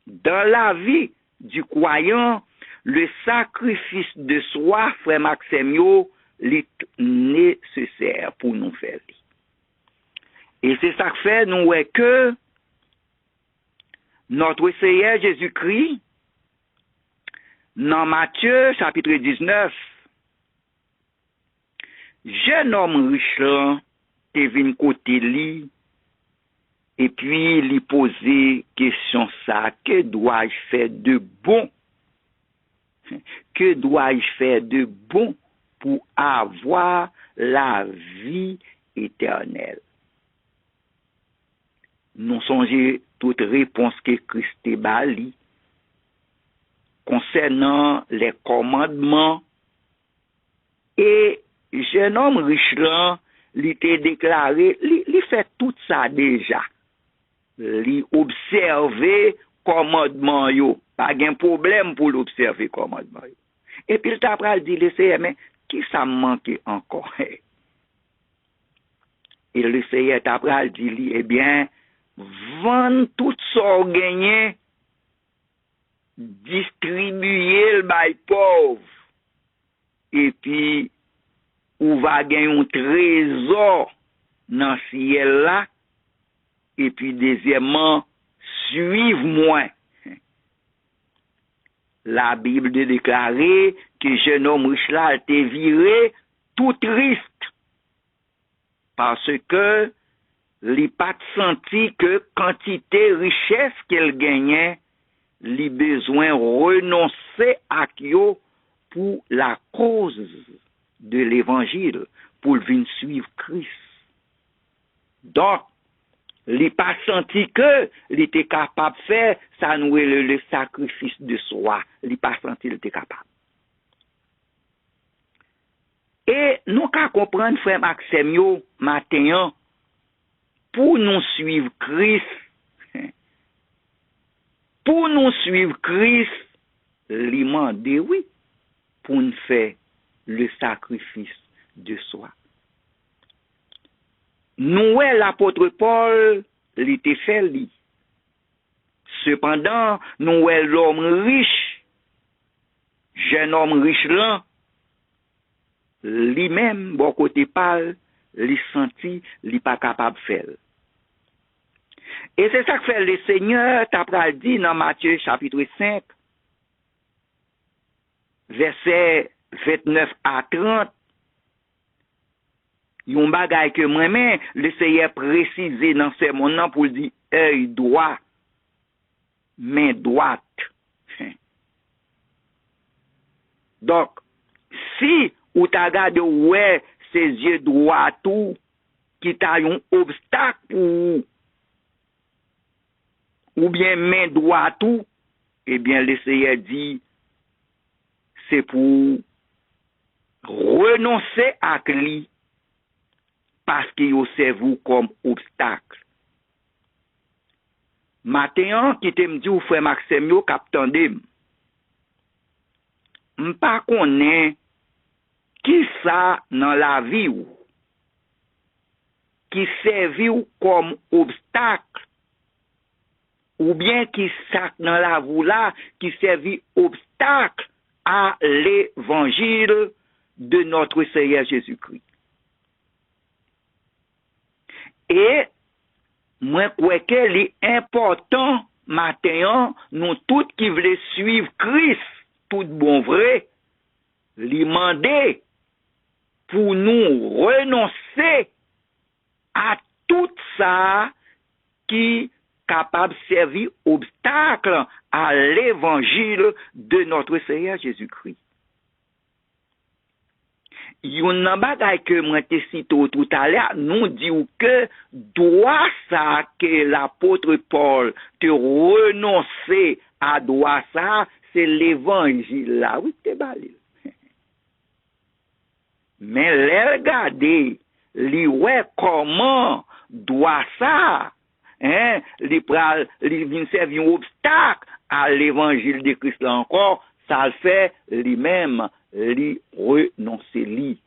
Dans la vie du croyant, le sacrifice de soi, frère Maximio, est nécessaire pour nous faire. Et c'est ça que fait, nous, que notre Seigneur Jésus-Christ, dans Matthieu, chapitre 19, jeune homme riche là, te vin côté li, et puis lui poser question ça, que dois-je faire de bon? Que dois-je faire de bon pour avoir la vie éternelle? Nous songez toute réponse que Christ bali concernant les commandements, et jeune homme riche là, il était déclaré, il fait tout ça déjà. Il observer commandement yo, pas de problème pour l'observer commandement yo. Et puis il t'a pral dit laissez mais qui ça manque encore? Et le Seigneur t'a pral dit eh bien vendre tout ça gagné, distribuer le bail pauvre, et puis ou va gagner un trésor dans le ciel là, et puis deuxièmement suivre-moi. La Bible de déclarer que jeune homme riche là était viré tout triste parce que il pas senti que quantité richesse qu'elle gagnait, il besoin renoncer à yo pour la cause de l'évangile, pour venir suivre Christ. Donc, il pas senti que il était capable de faire ça nous le sacrifice de soi. Il pas senti qu'il était capable. Et nous qu'à comprendre frère Maxime yo matin pour nous suivre Christ. Pour nous suivre Christ, il demande oui pour nous faire le sacrifice de soi. Nous, l'apôtre Paul, il était fait lui. Cependant, nous, l'homme riche, jeune homme riche là, lui-même, bon côté Paul, il senti, il pas capable de faire. Et c'est ça que fait le Seigneur, t'as dit dans Matthieu chapitre 5, verset 29 à 30, yon bagay que moi-même, le Seigneur précisé dans ce moment pour dire œil droit, main droite. Donc, si ou t'as gardé ouais ses yeux droits tout, qui t'a un obstacle pour ou bien main droite tout, eh bien le Seigneur dit c'est pour renoncer à lui parce qu'il observe comme obstacle. Matin qui te me dit ou frère Maxime yo captandé m'pas connaît qui ça dans la vie ou qui servi ou comme obstacle ou bien qui ça dans la vie là qui servi obstacle à l'évangile de notre Seigneur Jésus-Christ. Et moi crois que c'est important matin nous tous qui voulons suivre Christ tout bon vrai lui demander pour nous renoncer à tout ça qui capable de servir obstacle à l'évangile de notre Seigneur Jésus-Christ. Yon nan bagay que moi te cité tout à l'heure, nous dit que droit ça que l'apôtre Paul te renoncer à droit ça, c'est l'évangile là, oui te balil. Mais les regarder, li ouais comment droit ça, li vient servir un obstacle à l'évangile de Christ là encore, ça le fait lui-même li renoncer li.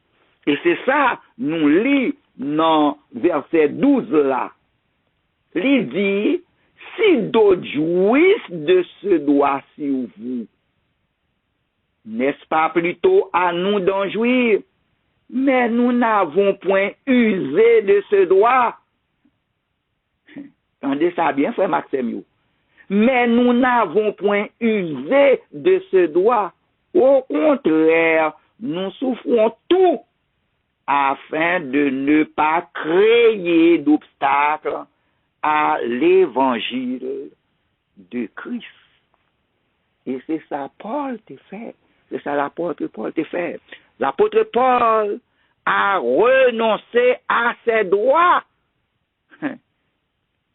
Et c'est ça nous lit dans verset 12 là. Li dit si d'autres jouissent de ce droit sur vous, n'est-ce pas plutôt à nous d'en jouir? Mais nous n'avons point usé de ce droit. Entendez ça bien, frère Maxime. Mais nous n'avons point usé de ce droit. Au contraire, nous souffrons tout afin de ne pas créer d'obstacles à l'évangile de Christ. Et c'est ça Paul t'a fait. C'est ça l'apôtre Paul t'a fait. L'apôtre Paul a renoncé à ses droits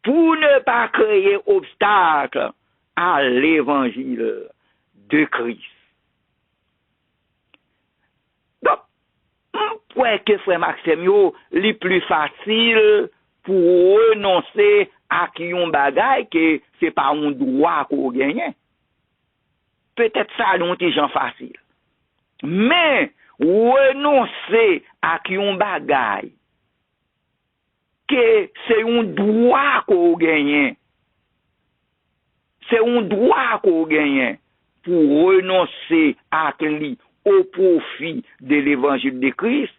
pour ne pas créer obstacle à l'évangile de Christ. Donc, pourquoi que frère Maxime, le plus facile pour renoncer à qui on bagaille que c'est pas un droit qu'on gagne. Peut-être ça non petit gens facile. Mais renoncer à qui on bagaille que c'est un droit qu'on gagne. C'est un droit qu'on gagne pour renoncer à lui au profit de l'évangile de Christ,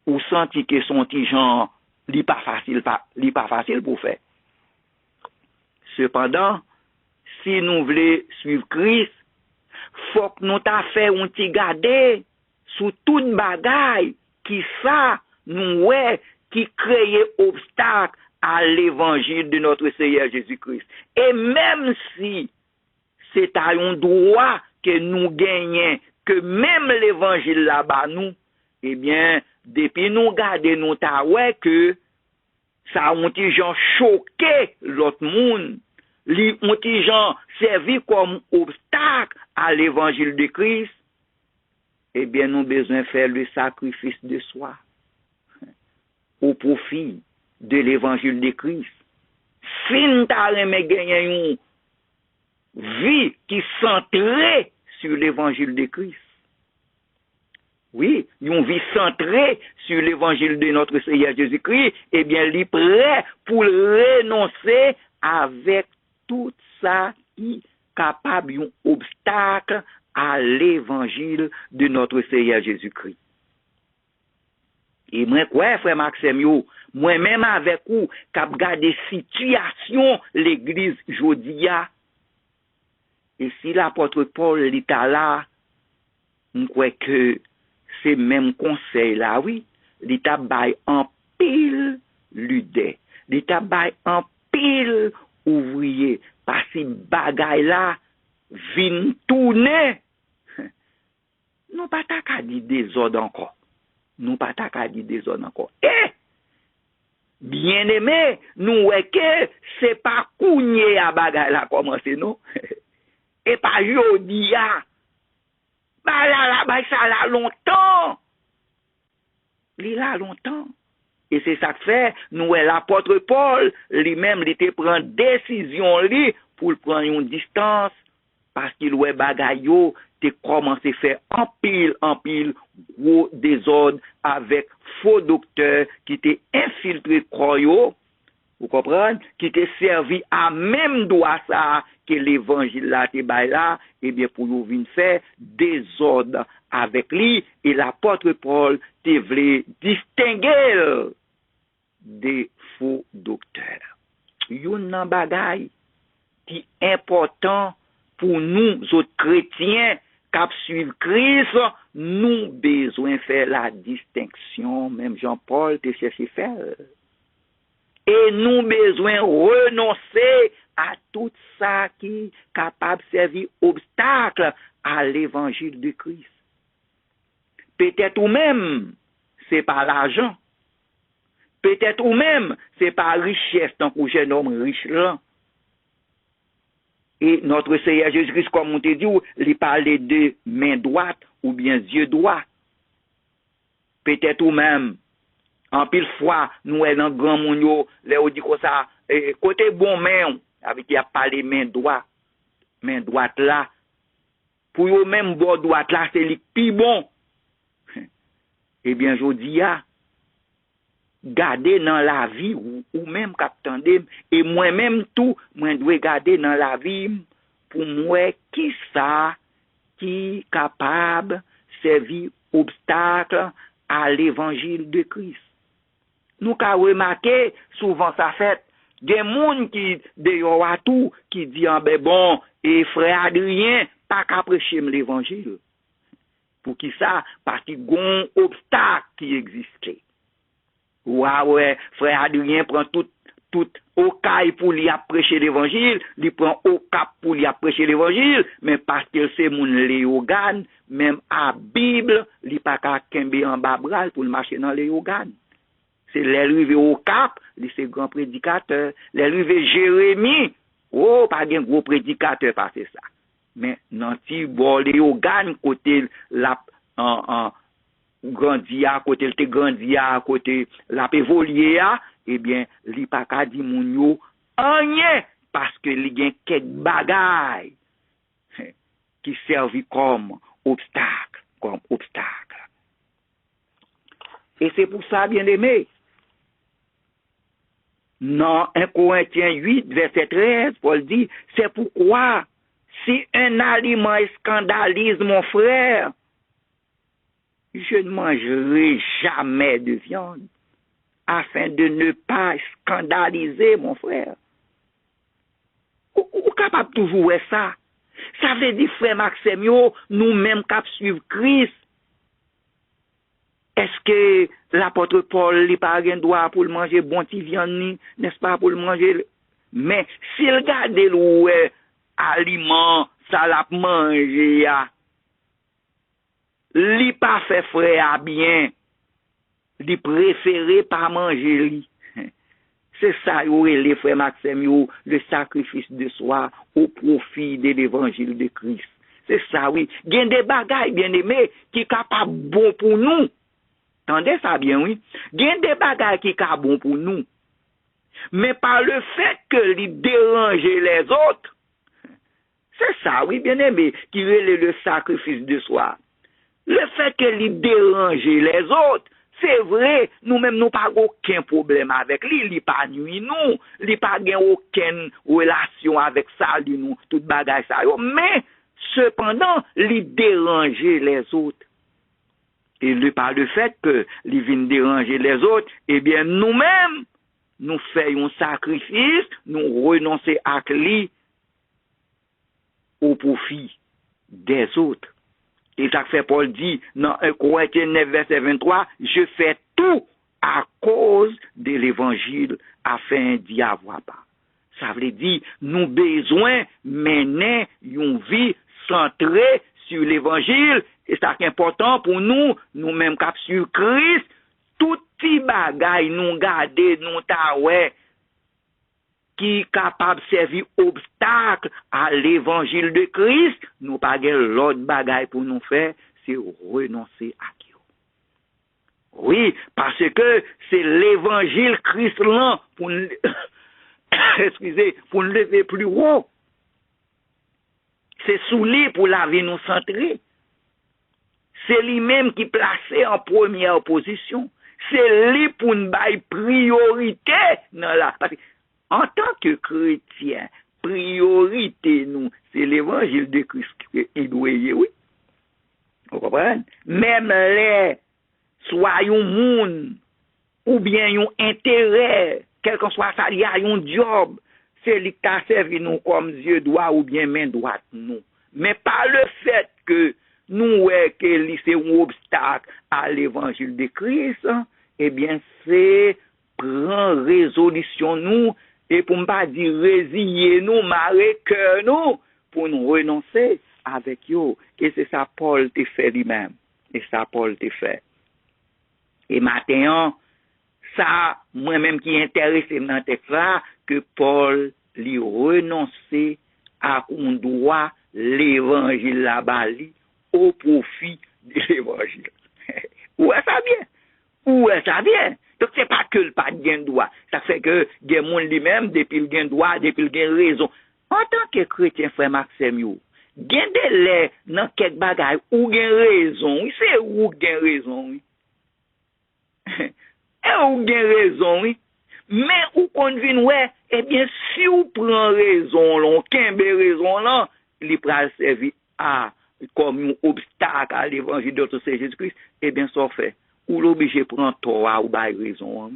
ou senti que son petit genre n'est pas facile pour faire. Cependant, si nous voulons suivre Christ, faut que nous t'a fait un petit garder sous toute bagaille qui ça nous qui crée obstacle à l'évangile de notre Seigneur Jésus-Christ. Et même si c'est à un droit que nous gagnons, que même l'évangile là-bas nous, eh bien, depuis nous garder nous ta que ça ont des gens choqué l'autre monde, li ont des gens servi comme obstacle à l'évangile de Christ, eh bien, nous besoin faire le sacrifice de soi au profit de l'évangile de Christ. Si nous avons gagné une vie qui centrée sur l'évangile de Christ, oui, une vie centrée sur l'évangile de notre Seigneur Jésus-Christ, eh bien, il est prêt pour renoncer avec tout ça qui est capable d'un obstacle à l'évangile de notre Seigneur Jésus-Christ. Et moi, quoi, frère Maxime, moi-même avec vous, cap garder situation l'église jodia. Et si l'apôtre Paul est là, je crois que c'est même conseil là, oui, l'État bail en pile l'udé, l'État bail en pile ouvrier, parce que bagay là, vin tourner. Nous pas ta dire désordre encore. Nous pas ta dire désordre encore. Et, bien aimé, nous que c'est pas kounye à bagay là commencer, non? Et pas jodia. Bah là, ça là longtemps. Il a longtemps. Et c'est ça que fait, nous, l'apôtre Paul, lui-même, il était prend décision, lui, pour prendre une distance, parce qu'il ouais bagayo, te commencé à faire en pile, gros désordre avec faux docteurs qui étaient infiltrés croyants, vous comprenez, qui étaient servis à même droit ça, que l'évangile là, te bail là, et bien, pour nous venir faire désordre avec lui, et l'apôtre Paul te voulait distinguer des faux docteurs. Yon nan bagay qui est important pour nous autres chrétiens qui suivent Christ, nous besoin faire la distinction, même Jean-Paul te cherché faire. Et nous besoin renoncer à tout ça qui est capable de servir obstacle à l'évangile de Christ. Peut-être ou même, c'est pas l'argent. Peut-être ou même, c'est pas richesse tant que jeune homme riche là. Et notre Seigneur Jésus-Christ, comme on te dit, il parlait de main droite ou bien yeux droit. Peut-être ou même, en pile fois, nous dans grand monde, là on dit comme ça, côté bon main, avec qui a parlé main droite là. Pour eux même bord droite là, c'est le plus bon. Eh bien, je dis, garder dans la vie, ou même captandem, et moi-même tout, moi dois garder dans la vie, pour moi, qui ça, qui est capable de servir obstacle à l'évangile de Christ. Nous avons remarqué, souvent ça fait, Gen moun qui dehors à tout qui dit en ben bon et frère Adrien pas qu'à prêcher l'évangile. Pour qui ça? Parce qu'il y a un obstacle qui existait. Ouais, frère Adrien prend tout au caille pour lui prêcher l'évangile, il prend au cap pour lui prêcher l'évangile, mais parce que c'est mon léogan, même à Bible, il pas qu'à kembe en babral pour marcher dans léogan. C'est l'arrivée au cap, c'est grand prédicateur, l'arrivée Jérémie, oh, pas un gros prédicateur parce que ça. Mais dans ti bon léogan côté la grandi à côté te grandi à côté la pévolier eh bien li pa ka di moun yo rien parce que li gen quelques bagailles qui servi comme obstacle et c'est pour ça bien aimé dans 1 Corinthiens 8 verset 13 Paul dit c'est pourquoi si un aliment scandalise mon frère je ne mangerai jamais de viande afin de ne pas scandaliser mon frère. Ou capable toujours voir ça. Ça veut dire, frère Maxime, nous-mêmes cap suivre Christ. Est-ce que l'apôtre Paul n'a pas un droit pour le manger bon petit viande, n'est-ce pas, pour le manger? Mais s'il regarde le aliment, ça l'a manger, li pas fait frère bien, li préféré pas manger li. C'est ça, les frères Maxime, le sacrifice de soi au profit de l'évangile de Christ. C'est ça, oui. Il y a des bagailles, bien aimés, qui sont capables bon pour nous. Entendez ça bien, oui. Il y a des bagailles qui sont bon pour nous. Mais par le fait que les déranger les autres, c'est ça, oui, bien aimé, qui est le sacrifice de soi. Le fait que les déranger les autres, c'est vrai, nous-mêmes, nous n'avons pas aucun problème avec lui, il n'est pas nuit nous, il n'a pas aucune relation avec ça, nous, tout bagage ça. Mais, cependant, il déranger les autres. Et par le fait que il vient déranger les autres, eh bien, nous-mêmes, nous faisons un sacrifice, nous renonçons à lui au profit des autres. Et ça fait Paul dit dans 1 Corinthiens 9, verset 23, je fais tout à cause de l'évangile afin d'y avoir pas. Ça veut dire, nous besoin mener une vie centrée sur l'évangile, et ça qui est important pour nous, nous-mêmes cap sur Christ, tout petit bagaille nous garder, nous taoué, qui est capable de servir obstacle à l'évangile de Christ, nous pas l'autre bagaille pour nous faire, c'est renoncer à Dieu. Oui, parce que c'est l'évangile Christ là pour excusez, pour nous lever plus haut. C'est sous lui pour la vie nous centrer. C'est lui-même qui placé en première position. C'est lui pour nous bailler priorité dans la parce que en tant que chrétien, priorité nous, c'est l'évangile de Christ qui doit y oui. Vous comprenez? Même les soyons monde ou bien un intérêt, quel que soit ça, il y a un job, c'est lui qui a servi nous comme Dieu droit ou bien main droite nous. Mais pas le fait que nous que c'est un obstacle à l'évangile de Christ, eh bien c'est prendre résolution nous et pour ne pas dire résilier nous, marrer cœur nous, pour nous renoncer avec eux. Et c'est ça Paul te fait lui-même. Et ça Paul te fait. Et maintenant, ça, moi-même qui est intéressé dans ce texte-là, que Paul lui renoncer à un droit l'évangile là-bas au profit de l'évangile. Où est ça bien? Où est ça bien? Donc, c'est pas que le pas de gain droit. Ça fait que, il y a monde lui-même, depuis le gain droit, depuis le gain raison. En tant que chrétien, frère Maxime, gain de l'air dans quelques bagailles, ou gain raison, c'est où gain raison, oui. Et ou gain raison, oui. Mais où qu'on vient, ouais, eh bien, si ou prend raison, l'on kembe raison, là, il pral servir à, comme un obstacle à l'évangile de notre Seigneur Jésus-Christ, eh bien, ça fait. Ou l'obligé prend tort ou bail raison.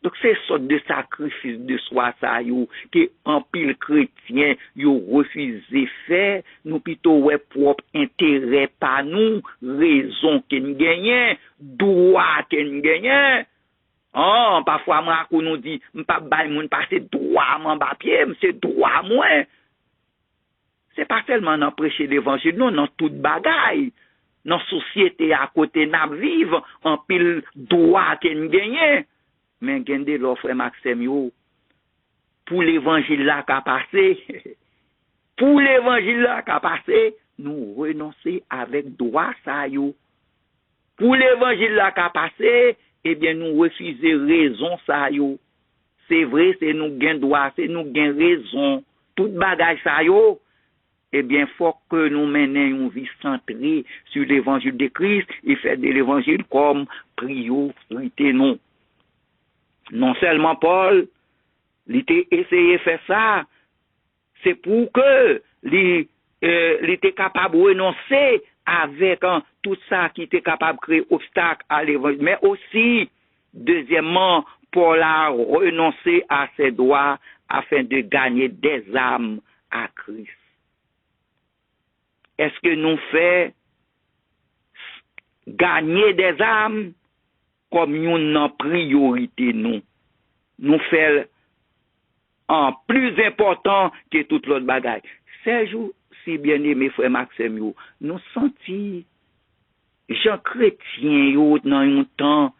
Donc c'est sorte de sacrifice de soi ça yo que en pile chrétien yo refusé faire, nous plutôt ouais propre intérêt pas nous, raison que nous gagnons, droit que nous gagnons. Parfois moi nous dit m'pas bail moun passer droit mon papier, c'est droit moi. C'est pas seulement dans prêcher l'évangile, non, dans toute bagaille. Dans société à côté n'a vivre en pile droit que nous gagnons. Mais gende l'offre Maxime yo pour l'évangile là qu'a passé pour l'évangile là qu'a passé nous renoncer avec droit ça yo pour l'évangile là qu'a passé eh bien nous refuser raison ça yo c'est vrai c'est nous gain droit c'est nous gain raison toute bagage ça yo eh bien faut que nous menions une vie centrée sur l'évangile de Christ et faire de l'évangile comme priorité non. Non seulement Paul, il était essayé de faire ça, c'est pour que il était capable de renoncer avec tout ça qui était capable de créer obstacle à l'évangile. Mais aussi, deuxièmement, Paul a renoncé à ses droits afin de gagner des âmes à Christ. Est-ce que nous faisons gagner des âmes comme nous en priorité nous fait en plus important que toute l'autre bagaille. Ces jours, si bien aimé frère Maxime, nous senti gens chrétiens yo dans un temps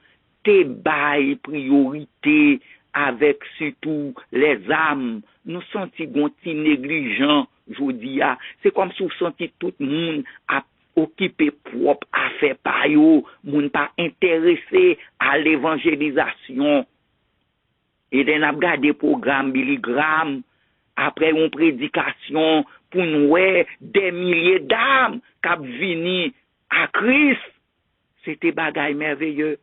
te bail priorité avec surtout les âmes. Nous senti gonti négligent jodi a. C'est comme si vous senti tout le monde a occupé propre affaire pa yo, moun pas intéressé à l'évangélisation. Et then a gardé programme Billy Graham après une prédication pour nous des milliers d'âmes qui vini à Christ. C'était bagaille merveilleux.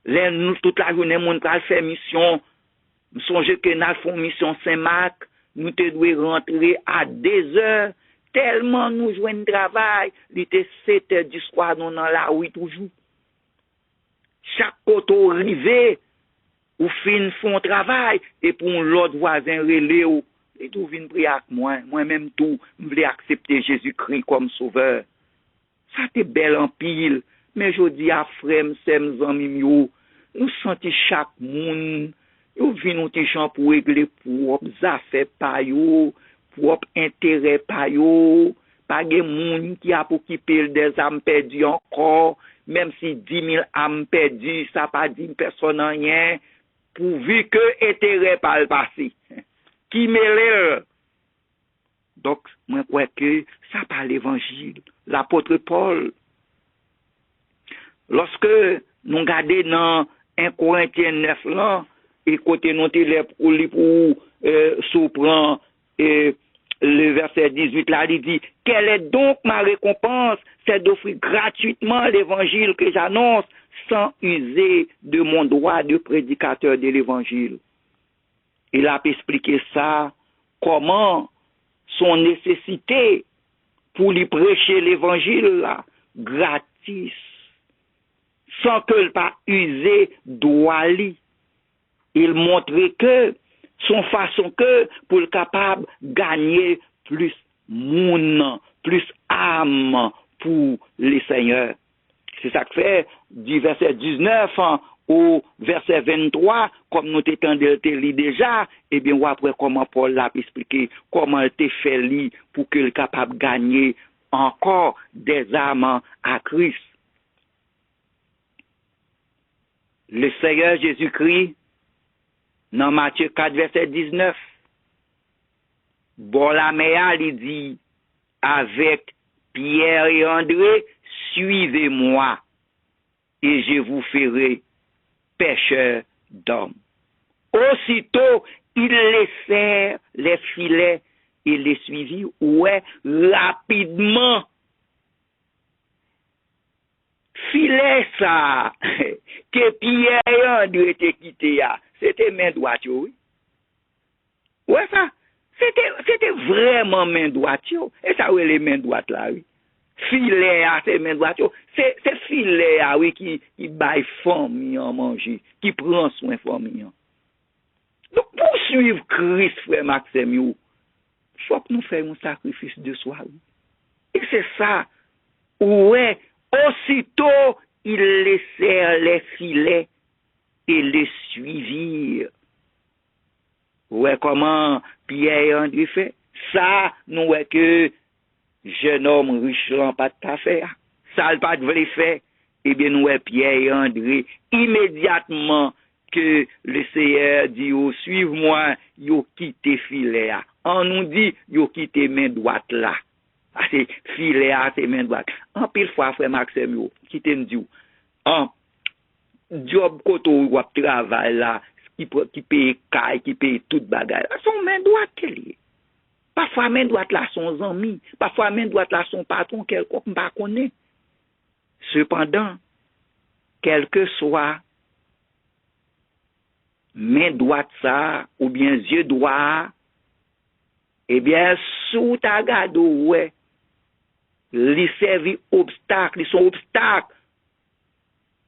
Nous toute la journée moun pral faire mission. Nous songe que nous font mission Saint-Marc, nous te doit rentrer à 2 heures. Tellement nous jouons travail, il était 7 heures du soir, nous dans la rue toujours. Chaque côté arrivé, ou fin font travail, et pour l'autre voisin relé, et tout vient prier avec moi-même tout, je voulais accepter Jésus-Christ comme sauveur. Ça t'est belle en pile, mais je dis à frère, mes amis, nous sentons chaque monde, nous venons des gens pour régler propres affaires par yo, propre intérêt pa yo, pas de moun qui a occupé des âmes perdues encore, même si 10 000 âmes perdues, ça pas dit personne rien, pourvu que intérêt pas le passé. Qui mêle? Donc, moi crois que ça pas l'évangile. L'apôtre Paul, lorsque nous regardons dans 1 Corinthiens 9 là, et côté nous pour surprendre le verset 18 là, il dit, quelle est donc ma récompense? C'est d'offrir gratuitement l'évangile que j'annonce sans user de mon droit de prédicateur de l'évangile. Il a expliqué ça, comment son nécessité pour lui prêcher l'évangile là, gratis, sans que le pas user droit li. Il montrait que son façon que pour le capable gagner plus moun, plus âme pour les seigneurs. C'est ça que fait du verset 19 au verset 23, comme nous t'étendons déjà, et bien après comment Paul l'a expliqué, comment il t'a fait lui pour qu'il soit capable de gagner encore des âmes à Christ. Le Seigneur Jésus-Christ, dans Matthieu 4, verset 19, Borlaméa lui dit, avec Pierre et André, suivez-moi, et je vous ferai pêcheurs d'hommes. Aussitôt, il laissèrent les filets et les suivit, rapidement. Filet ça, que Pierre et André étaient quittés, c'était main droite, oui. Ouais, ça, c'était vraiment main droite, et ça, oui, les mains droites là, oui. Filet à ses mains droites. C'est filet à oui qui baille famille en manger, qui prend soin famille. Donc pour suivre Christ, frère Maxime, il faut que nous fassions un sacrifice de soi. Et c'est ça. Ouais, aussitôt ils laissèrent les filets et les suivirent. Ouais, comment Pierre et André fait? Ça, nous ouais que jeune homme riche n'a pas de faire. Ça, il pas de vrai faire. Eh bien, nous ouais Pierre et André, immédiatement que le Seigneur dit, suive-moi, yo quitté filet. On nous dit, yo quitté main droite là. C'est filet à ses mains droites. En pile fois, frère Maxime, yo, qui te dit, en job koto ou travail là, qui paye caille, qui paye toute bagaille, son main droite lié. Parfois, main droite là, son ami, parfois, main droite là, son patron, quelqu'un pas connaît. Cependant, quel que soit main droite ça, ou bien yeux droit, eh bien, sous ta garde, ouais, les servir obstacle, ils sont obstacles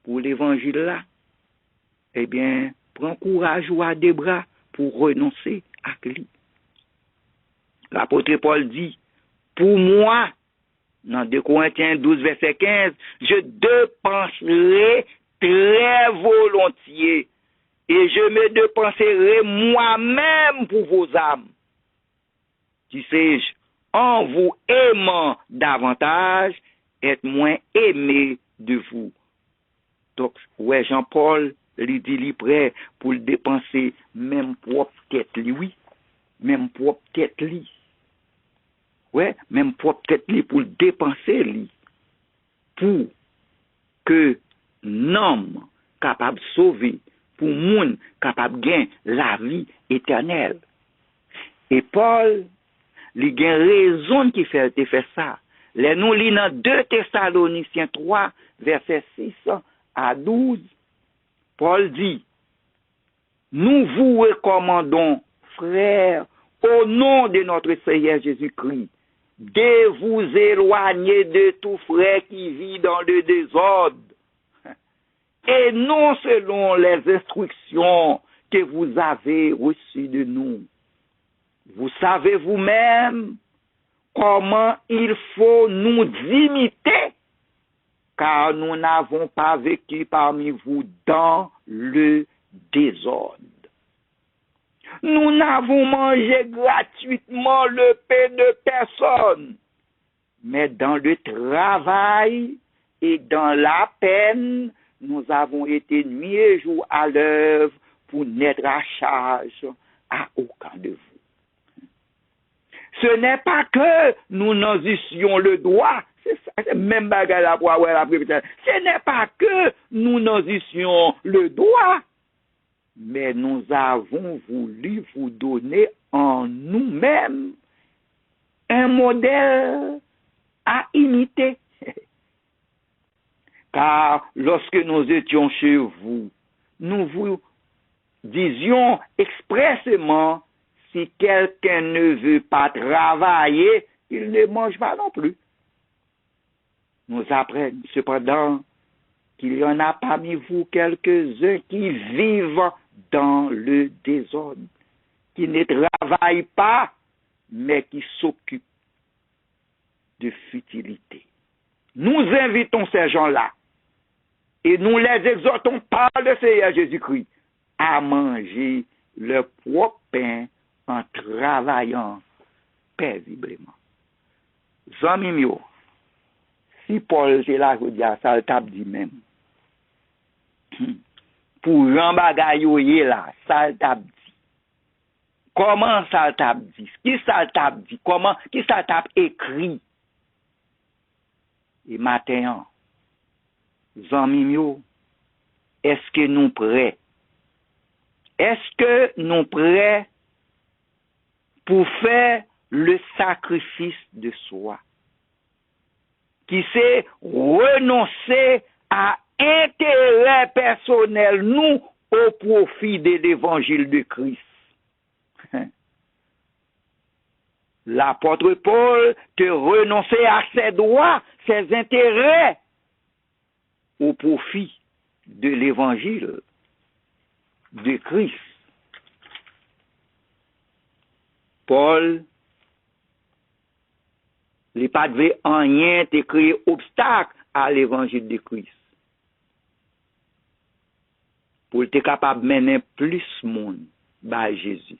pour l'évangile là, eh bien, prends courage ou à des bras pour renoncer à lui. L'apôtre Paul dit, pour moi, dans 2 Corinthiens 12, verset 15, je dépenserai très volontiers et je me dépenserai moi-même pour vos âmes. Qui sais-je, en vous aimant davantage, être moins aimé de vous. Donc, ouais, Jean-Paul, il dit, il est prêt pour le dépenser, même propre tête, oui, même propre tête, lui. Ouais, même propre tête, lui, pour le dépenser, lui, pour que l'homme capable de sauver, pour monde capable de gagner la vie éternelle. Et Paul, il y a raison qui fait ça. Les nous lisons dans 2 Thessaloniciens 3, verset 6 à 12, Paul dit, nous vous recommandons, frères, au nom de notre Seigneur Jésus-Christ, de vous éloigner de tout frère qui vit dans le désordre, et non selon les instructions que vous avez reçues de nous. Vous savez vous-même comment il faut nous imiter, car nous n'avons pas vécu parmi vous dans le désordre. Nous n'avons mangé gratuitement le pain de personne, mais dans le travail et dans la peine, nous avons été nuit et jour à l'œuvre pour n'être à charge à aucun de vous. Ce n'est pas que nous n'endusions le doigt, c'est même bagarre la pour avoir la prévision. Ce n'est pas que nous n'endusions le doigt, mais nous avons voulu vous donner en nous-mêmes un modèle à imiter. Car lorsque nous étions chez vous, nous vous disions expressément, si quelqu'un ne veut pas travailler, il ne mange pas non plus. Nous apprenons cependant qu'il y en a parmi vous quelques-uns qui vivent dans le désordre, qui ne travaillent pas, mais qui s'occupent de futilité. Nous invitons ces gens-là et nous les exhortons par le Seigneur Jésus-Christ à manger leur propre pain en travaillant paisiblement. Zami mio, si Paul c'est là, je dis à ça, le tape dit même. Pour Jean Bagayouye là, ça le tape dit. Comment ça le tape dit? Qui ça le tape dit? Comment? Qui ça le tape écrit? Et matin, zami mio, est-ce que nous prêts? Est-ce que nous prêts pour faire le sacrifice de soi, qui c'est renoncer à intérêt personnel, nous, au profit de l'évangile de Christ. l'apôtre Paul te renoncer à ses droits, ses intérêts au profit de l'évangile de Christ. Paul, il pas devait en rien te créer obstacle à l'évangile de Christ. Pour être capable de mener plus de monde à Jésus.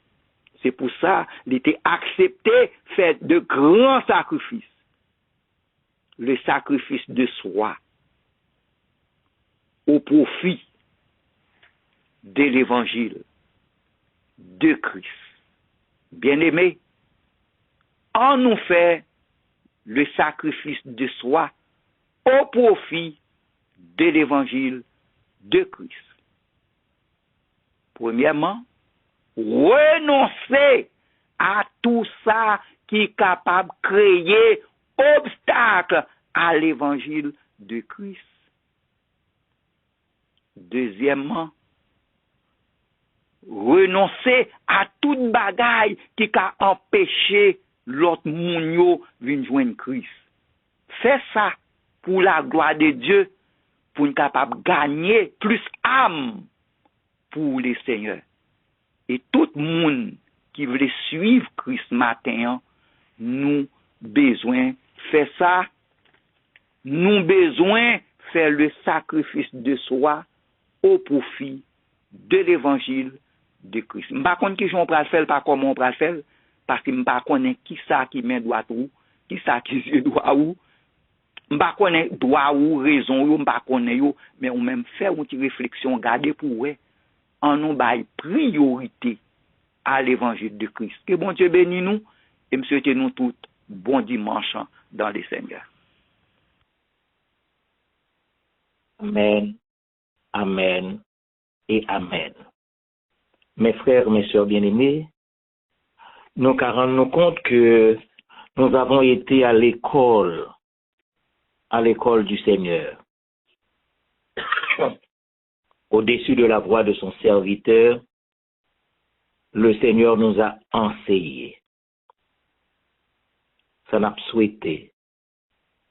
C'est pour ça qu'il était accepté faire de grands sacrifices. Le sacrifice de soi au profit de l'évangile de Christ. Bien-aimés, en nous fait le sacrifice de soi au profit de l'évangile de Christ. Premièrement, renoncer à tout ça qui est capable de créer obstacle à l'évangile de Christ. Deuxièmement, renoncer à toute bagaille qui a empêché l'autre moun de joindre Christ. Fais ça pour la gloire de Dieu, pour être capable de gagner plus âme pour les seigneurs. Et tout le monde qui veut suivre Christ matin, nous besoin faire ça. Nous besoin faire le sacrifice de soi au profit de l'évangile de Christ. Je ne sais pas qui on peut faire, pas comment on peut faire, parce que je ne sais pas qui ça qui met droit ou, qui ça qui est droit ou. Je ne sais pas droit ou raison ou, je ne sais pas mais on même faire une réflexion, garder pour eux, en nous bail priorité à l'évangile de Christ. Que bon Dieu bénisse nous et me souhaite nous tous bon dimanche dans les Seigneurs. Amen, amen et amen. Mes frères, mes sœurs bien-aimés, nous rendons compte que nous avons été à l'école du Seigneur. Au-dessus de la voix de son serviteur, le Seigneur nous a enseigné. Ça n'a pas souhaité.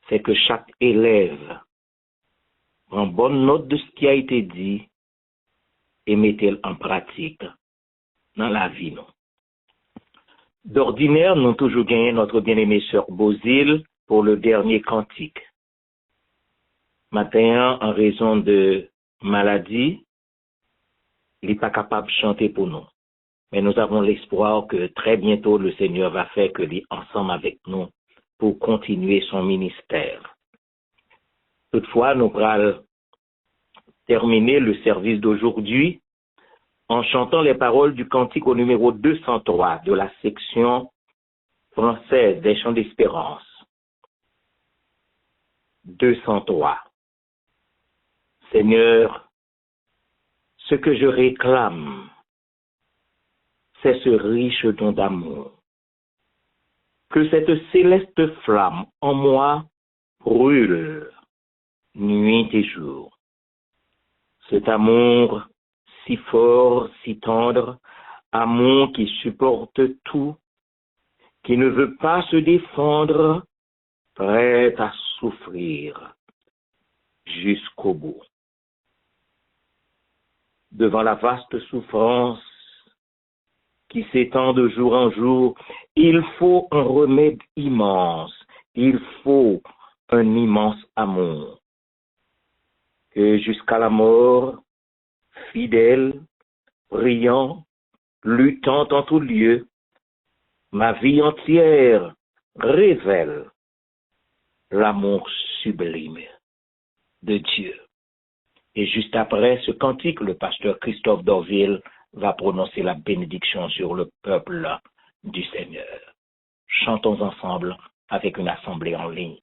C'est que chaque élève prend bonne note de ce qui a été dit et mette-le en pratique dans la vie. Non. D'ordinaire, nous avons toujours gagné notre bien-aimée sœur Bozil pour le dernier cantique. Matin, en raison de maladie, il n'est pas capable de chanter pour nous. Mais nous avons l'espoir que très bientôt le Seigneur va faire que lui ensemble avec nous pour continuer son ministère. Toutefois, nous allons terminer le service d'aujourd'hui en chantant les paroles du cantique au numéro 203 de la section française des chants d'espérance. 203. Seigneur, ce que je réclame, c'est ce riche don d'amour. Que cette céleste flamme en moi brûle nuit et jour. Cet amour si fort, si tendre, amour qui supporte tout, qui ne veut pas se défendre, prêt à souffrir jusqu'au bout. Devant la vaste souffrance qui s'étend de jour en jour, il faut un remède immense, il faut un immense amour. Que jusqu'à la mort, fidèle, brillant, luttant en tout lieu, ma vie entière révèle l'amour sublime de Dieu. Et juste après ce cantique, le pasteur Christophe Dorville va prononcer la bénédiction sur le peuple du Seigneur. Chantons ensemble avec une assemblée en ligne.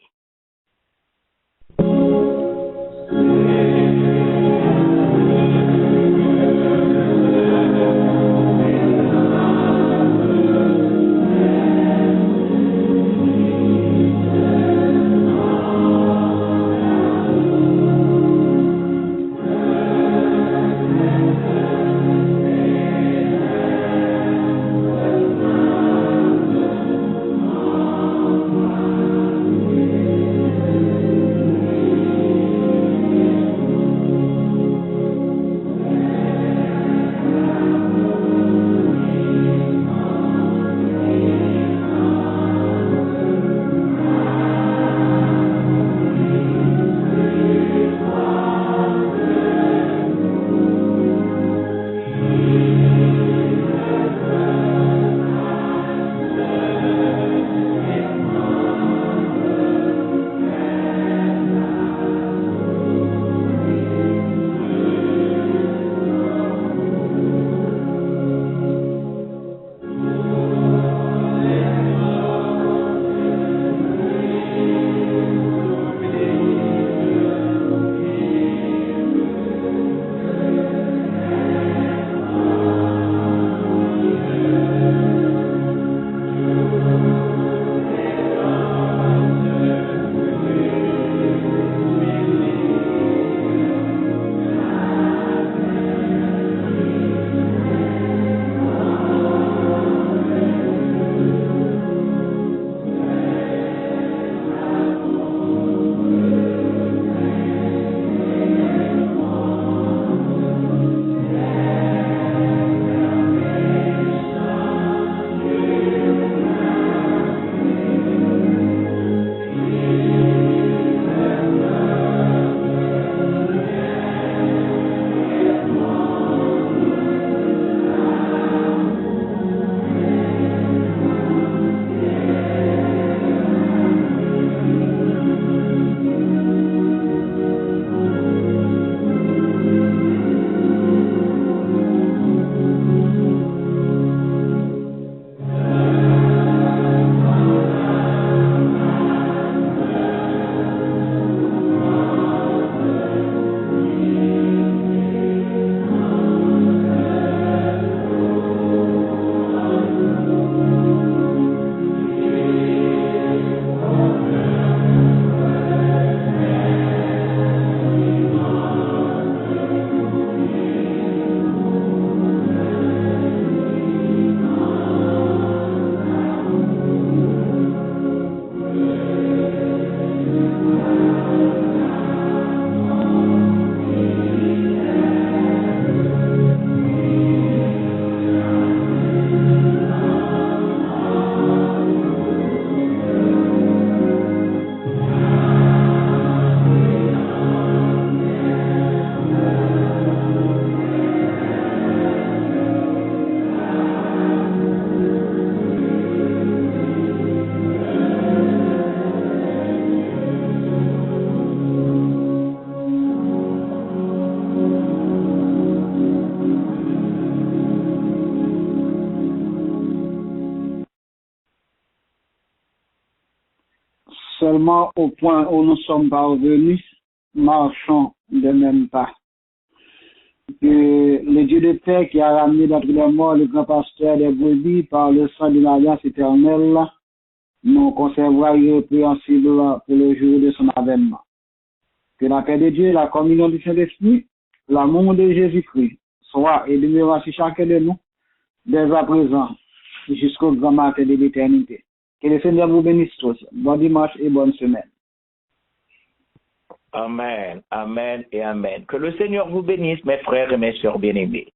seulement au point où nous sommes parvenus, marchons de même pas. Que le Dieu de paix qui a ramené d'entre les morts le grand pasteur des brebis par le sang de l'alliance éternelle, nous conservera irrépréhensible pour le jour de son avènement. Que la paix de Dieu, la communion du Saint-Esprit, l'amour de Jésus-Christ soit et demeurera sur chacun de nous, dès à présent, jusqu'au grand matin de l'éternité. Que le Seigneur vous bénisse tous. Bon dimanche et bonne semaine. Amen, amen et amen. Que le Seigneur vous bénisse, mes frères et mes sœurs bien-aimés.